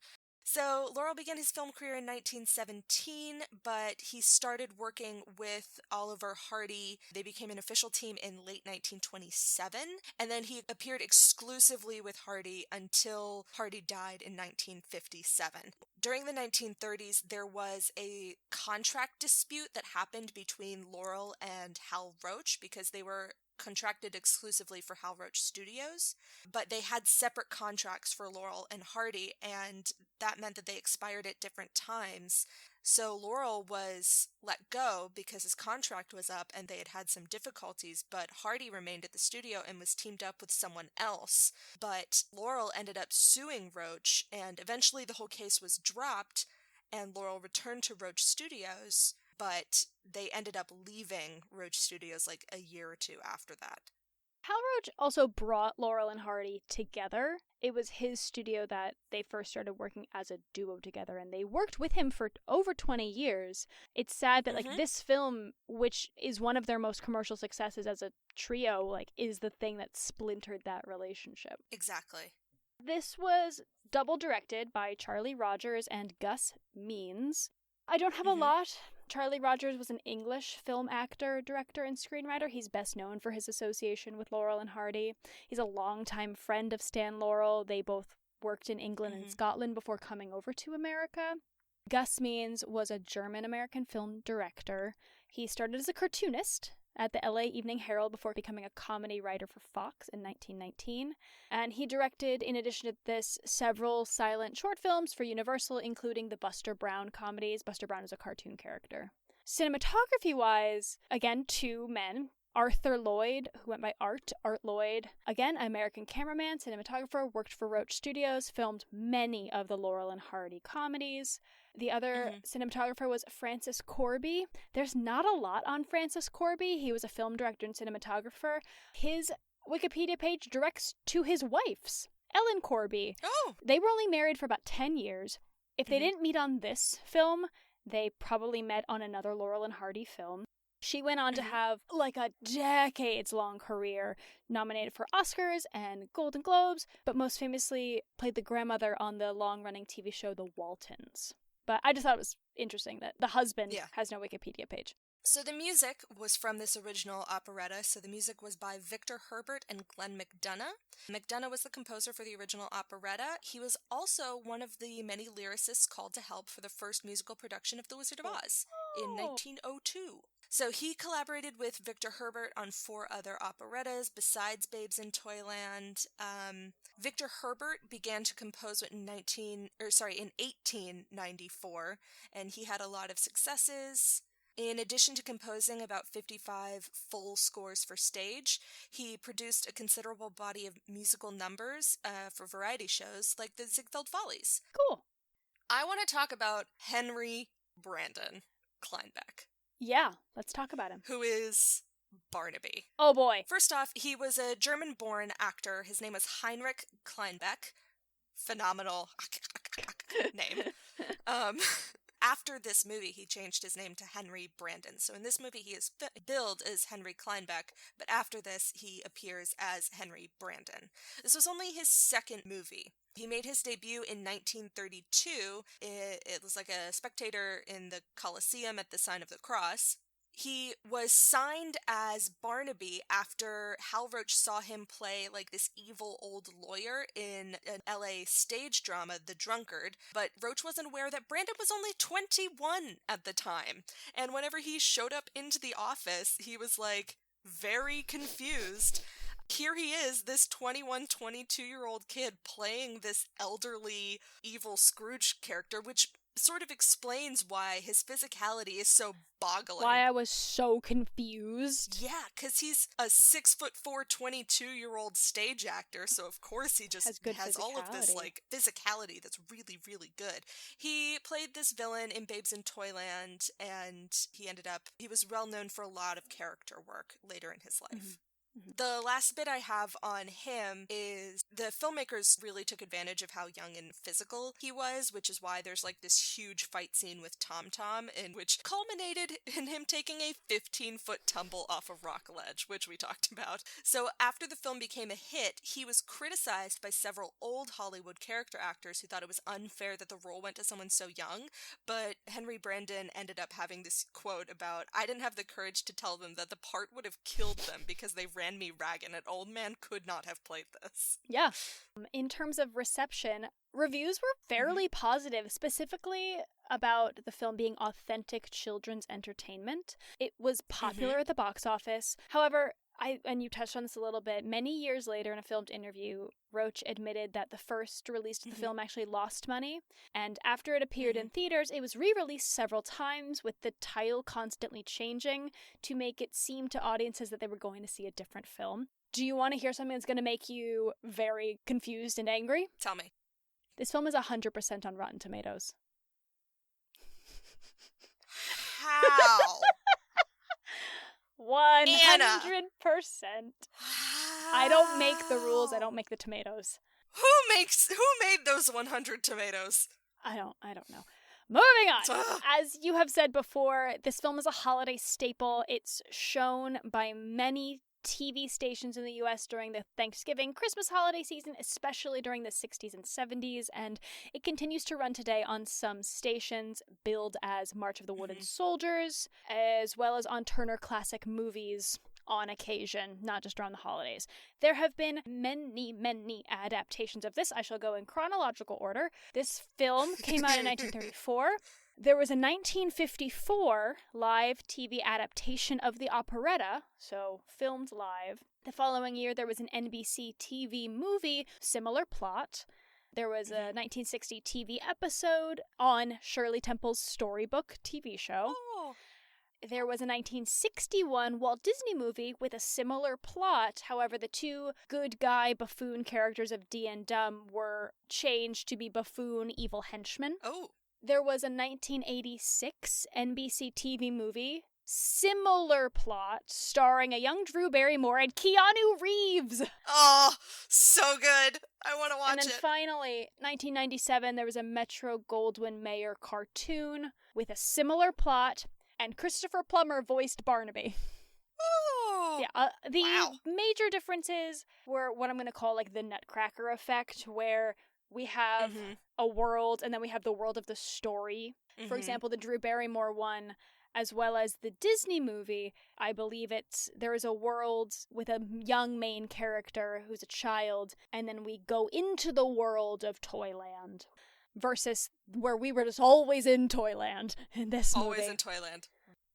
So Laurel began his film career in 1917, but he started working with Oliver Hardy. They became an official team in late 1927, and then he appeared exclusively with Hardy until Hardy died in 1957. During the 1930s, there was a contract dispute that happened between Laurel and Hal Roach because they were contracted exclusively for Hal Roach Studios, but they had separate contracts for Laurel and Hardy, and that meant that they expired at different times. So Laurel was let go because his contract was up and they had had some difficulties, but Hardy remained at the studio and was teamed up with someone else. But Laurel ended up suing Roach, and eventually the whole case was dropped, and Laurel returned to Roach Studios, but they ended up leaving Roach Studios like a year or two after that. Hal Roach also brought Laurel and Hardy together. It was his studio that they first started working as a duo together, and they worked with him for over 20 years. It's sad that this film, which is one of their most commercial successes as a trio, is the thing that splintered that relationship. Exactly. This was double directed by Charlie Rogers and Gus Means. I don't have a lot. Charlie Rogers was an English film actor, director, and screenwriter. He's best known for his association with Laurel and Hardy. He's a longtime friend of Stan Laurel. They both worked in England and Scotland before coming over to America. Gus Means was a German-American film director. He started as a cartoonist at the LA Evening Herald before becoming a comedy writer for Fox in 1919. And he directed, in addition to this, several silent short films for Universal, including the Buster Brown comedies. Buster Brown is a cartoon character. Cinematography-wise, again, two men. Arthur Lloyd, who went by Art Lloyd, again, American cameraman, cinematographer, worked for Roach Studios, filmed many of the Laurel and Hardy comedies. The other cinematographer was Francis Corby. There's not a lot on Francis Corby. He was a film director and cinematographer. His Wikipedia page directs to his wife's, Ellen Corby. Oh! They were only married for about 10 years. If they didn't meet on this film, they probably met on another Laurel and Hardy film. She went on to have a decades-long career, nominated for Oscars and Golden Globes, but most famously played the grandmother on the long-running TV show The Waltons. But I just thought it was interesting that the husband has no Wikipedia page. So the music was from this original operetta. So the music was by Victor Herbert and Glenn McDonough. McDonough was the composer for the original operetta. He was also one of the many lyricists called to help for the first musical production of The Wizard of Oz in 1902. So he collaborated with Victor Herbert on 4 other operettas besides Babes in Toyland. Victor Herbert began to compose in 1894, and he had a lot of successes. In addition to composing about 55 full scores for stage, he produced a considerable body of musical numbers for variety shows like the Ziegfeld Follies. Cool. I want to talk about Henry Brandon Kleinbeck. Yeah, let's talk about him. Who is Barnaby. Oh boy. First off, he was a German-born actor. His name was Heinrich Kleinbeck. Phenomenal name. After this movie, he changed his name to Henry Brandon. So in this movie, he is billed as Henry Kleinbeck, but after this, he appears as Henry Brandon. This was only his second movie. He made his debut in 1932. It was like a spectator in the Colosseum at the Sign of the Cross. He was signed as Barnaby after Hal Roach saw him play like this evil old lawyer in an LA stage drama, The Drunkard, but Roach wasn't aware that Brandon was only 21 at the time. And whenever he showed up into the office, he was like very confused. Here he is, this 21, 22-year-old kid playing this elderly evil Scrooge character, which sort of explains why his physicality is so boggling. Why I was so confused. Yeah, because he's a 6'4", 22-year-old stage actor, so of course he just has all of this like physicality that's really, really good. He played this villain in Babes in Toyland, and he was well known for a lot of character work later in his life. Mm-hmm. The last bit I have on him is the filmmakers really took advantage of how young and physical he was, which is why there's like this huge fight scene with Tom Tom, in which culminated in him taking a 15-foot tumble off a rock ledge, which we talked about. So after the film became a hit, he was criticized by several old Hollywood character actors who thought it was unfair that the role went to someone so young, but Henry Brandon ended up having this quote about, "I didn't have the courage to tell them that the part would have killed them because they ran me ragged. An old man could not have played this." Yeah. In terms of reception, reviews were fairly positive, specifically about the film being authentic children's entertainment. It was popular at the box office. However, and you touched on this a little bit, many years later in a filmed interview, Roach admitted that the first release of the film actually lost money, and after it appeared in theaters, it was re-released several times with the title constantly changing to make it seem to audiences that they were going to see a different film. Do you want to hear something that's going to make you very confused and angry? Tell me. This film is 100% on Rotten Tomatoes. How? 100%. I don't make the rules. I don't make the tomatoes. Who made those 100 tomatoes? I don't know. Moving on. As you have said before, this film is a holiday staple. It's shown by many TV stations in the US during the Thanksgiving, Christmas holiday season, especially during the 60s and 70s, and it continues to run today on some stations billed as March of the Wooden Soldiers, as well as on Turner Classic Movies on occasion, not just around the holidays. There have been many adaptations of this. I shall go in chronological order. This film came out in 1934. There was a 1954 live TV adaptation of the operetta, so filmed live. The following year, there was an NBC TV movie, similar plot. There was a 1960 TV episode on Shirley Temple's Storybook TV show. Oh. There was a 1961 Walt Disney movie with a similar plot. However, the two good guy buffoon characters of Dee and Dumb were changed to be buffoon evil henchmen. Oh. There was a 1986 NBC TV movie, similar plot, starring a young Drew Barrymore and Keanu Reeves. Oh, so good. I want to watch it. And then finally, 1997, there was a Metro-Goldwyn-Mayer cartoon with a similar plot, and Christopher Plummer voiced Barnaby. Oh! Yeah, the major differences were what I'm going to call like the Nutcracker effect, where we have a world, and then we have the world of the story. For example, the Drew Barrymore one, as well as the Disney movie. I believe there is a world with a young main character who's a child, and then we go into the world of Toyland, versus where we were just always in Toyland in this movie. Always in Toyland.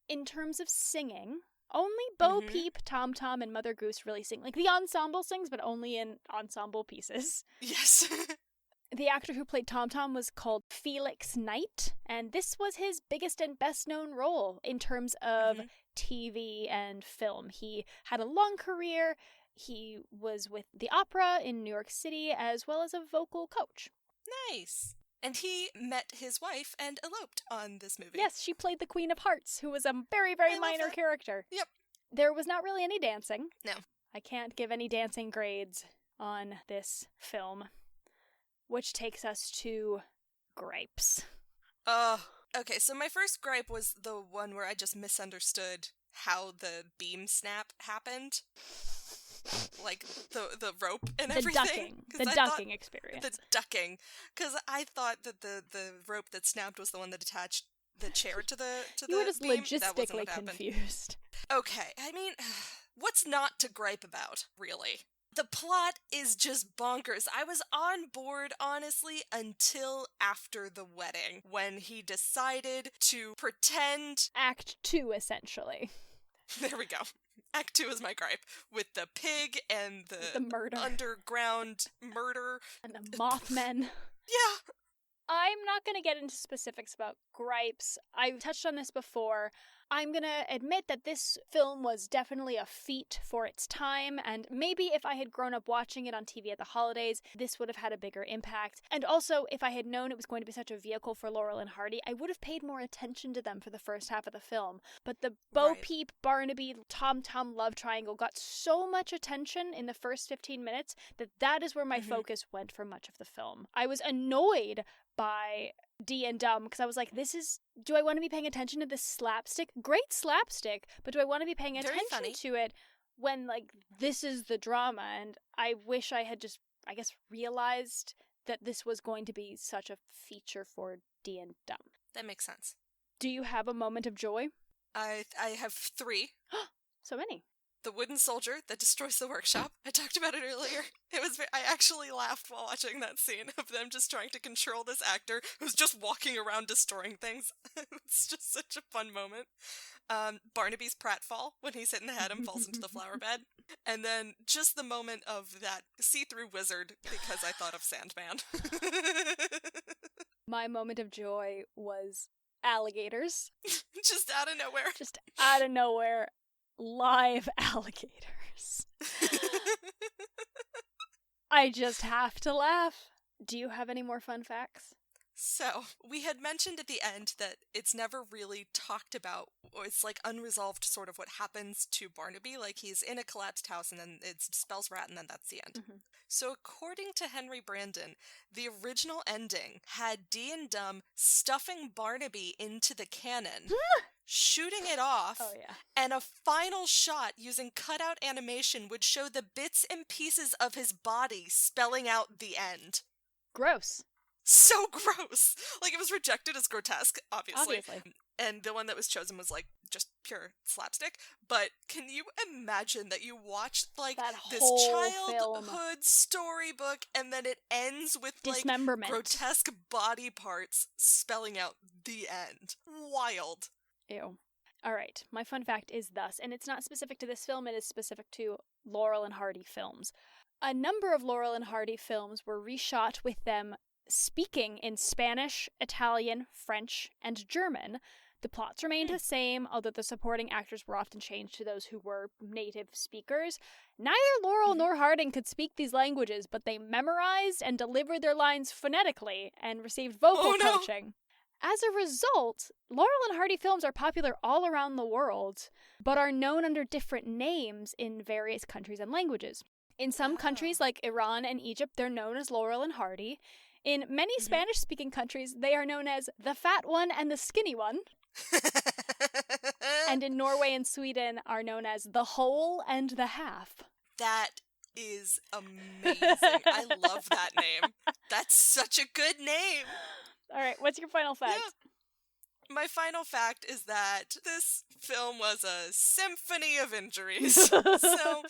In terms of singing, only Bo Peep, Tom Tom, and Mother Goose really sing. Like, the ensemble sings, but only in ensemble pieces. Yes. The actor who played Tom Tom was called Felix Knight, and this was his biggest and best known role in terms of TV and film. He had a long career. He was with the opera in New York City, as well as a vocal coach. Nice. And he met his wife and eloped on this movie. Yes, she played the Queen of Hearts, who was a very, very minor character. Yep. There was not really any dancing. No. I can't give any dancing grades on this film. Which takes us to gripes. Okay, so my first gripe was the one where I just misunderstood how the beam snap happened. Like, the rope and everything. The ducking experience. The ducking. Because I thought that the rope that snapped was the one that attached the chair to the You were just beam. logistically confused. Okay, I mean, what's not to gripe about, really? The plot is just bonkers. I was on board, honestly, until after the wedding, when he decided to pretend... Act 2, essentially. There we go. Act 2 is my gripe, with the pig and the murder. Underground murder. And the Mothmen. Yeah. I'm not going to get into specifics about gripes. I touched on this before. I'm going to admit that this film was definitely a feat for its time, and maybe if I had grown up watching it on TV at the holidays, this would have had a bigger impact. And also, if I had known it was going to be such a vehicle for Laurel and Hardy, I would have paid more attention to them for the first half of the film. But the Bo Peep, Barnaby, Tom Tom love triangle got so much attention in the first 15 minutes that is where my focus went for much of the film. I was annoyed by D and Dumb, because I was like, do I want to be paying attention to this slapstick? Great slapstick, but do I want to be paying attention to it when, like, this is the drama? And I wish I had just, I guess, realized that this was going to be such a feature for D and Dumb. That makes sense. Do you have a moment of joy? I have 3. So many. The wooden soldier that destroys the workshop. I talked about it earlier. I actually laughed while watching that scene of them just trying to control this actor who's just walking around destroying things. It's just such a fun moment. Barnaby's pratfall when he's hitting the head and falls into the flower bed. And then just the moment of that see-through wizard because I thought of Sandman. My moment of joy was alligators. Just out of nowhere. Just out of nowhere. Live alligators. I just have to laugh. Do you have any more fun facts? So, we had mentioned at the end that it's never really talked about, or it's like unresolved sort of what happens to Barnaby, like he's in a collapsed house and then it spells rat and then that's the end. So according to Henry Brandon, the original ending had Dee and Dumb stuffing Barnaby into the cannon, shooting it off, and a final shot using cutout animation would show the bits and pieces of his body spelling out the end. Gross. So gross. Like, it was rejected as grotesque, obviously. And the one that was chosen was, like, just pure slapstick. But can you imagine that you watch, like, this childhood storybook and then it ends with, like, grotesque body parts spelling out the end? Wild. Ew. All right. My fun fact is thus, and it's not specific to this film, it is specific to Laurel and Hardy films. A number of Laurel and Hardy films were reshot with them speaking in Spanish, Italian, French, and German. The plots remained the same, although the supporting actors were often changed to those who were native speakers. Neither Laurel nor Harding could speak these languages, but they memorized and delivered their lines phonetically and received vocal coaching. As a result, Laurel and Hardy films are popular all around the world, but are known under different names in various countries and languages. In some countries, like Iran and Egypt, they're known as Laurel and Hardy. In many Spanish-speaking countries, they are known as the fat one and the skinny one. And in Norway and Sweden are known as the whole and the half. That is amazing. I love that name. That's such a good name. All right, what's your final fact? My final fact is that this film was a symphony of injuries. So,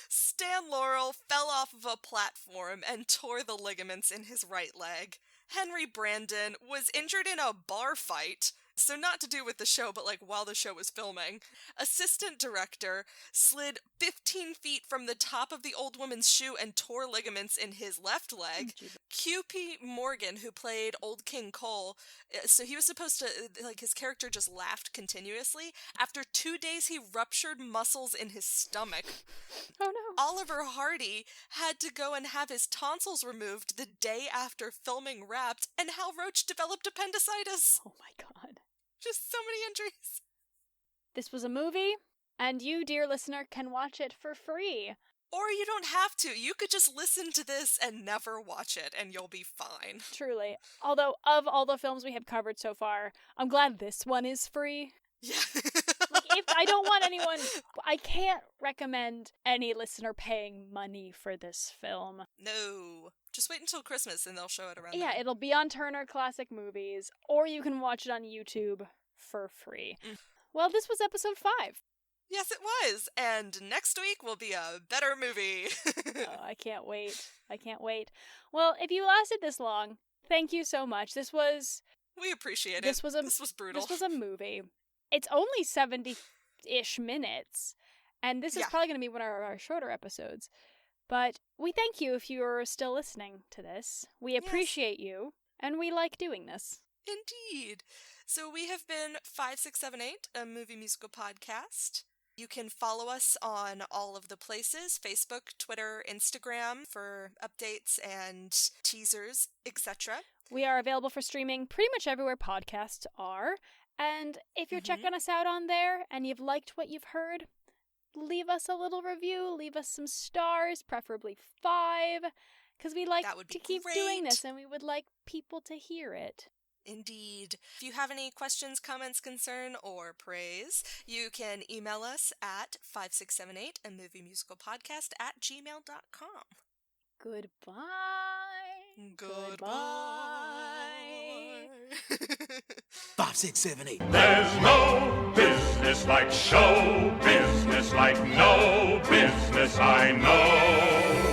Stan Laurel fell off of a platform and tore the ligaments in his right leg. Henry Brandon was injured in a bar fight. So not to do with the show, but like while the show was filming. Assistant director slid 15 feet from the top of the old woman's shoe and tore ligaments in his left leg. QP Morgan, who played Old King Cole, so he was supposed to, like, his character just laughed continuously. After 2 days, he ruptured muscles in his stomach. Oh no. Oliver Hardy had to go and have his tonsils removed the day after filming Wrapped, and Hal Roach developed appendicitis. Oh my god. Just so many injuries. This was a movie, and you, dear listener, can watch it for free. Or you don't have to. You could just listen to this and never watch it, and you'll be fine. Truly. Although, of all the films we have covered so far, I'm glad this one is free. Yeah. Like, if I don't want anyone, I can't recommend any listener paying money for this film. No. Just wait until Christmas and they'll show it around Yeah, then. it'll be on Turner Classic Movies, or you can watch it on YouTube for free. Well, this was episode 5. Yes, it was. And next week will be a better movie. Oh, I can't wait. I can't wait. Well, if you lasted this long, thank you so much. We appreciate it. This was brutal. This was a movie. It's only 70-ish minutes, and this is probably going to be one of our shorter episodes. But we thank you if you're still listening to this. We appreciate you, and we like doing this. Indeed. So we have been 5678, a movie musical podcast. You can follow us on all of the places, Facebook, Twitter, Instagram, for updates and teasers, etc. We are available for streaming pretty much everywhere podcasts are. And if you're checking us out on there and you've liked what you've heard, leave us a little review, leave us some stars, preferably 5, because we like to keep doing this and we would like people to hear it. Indeed. If you have any questions, comments, concern, or praise, you can email us at 5678, a movie musical podcast at gmail.com. Goodbye. Goodbye. 5678. There's no business like show business, like no business I know.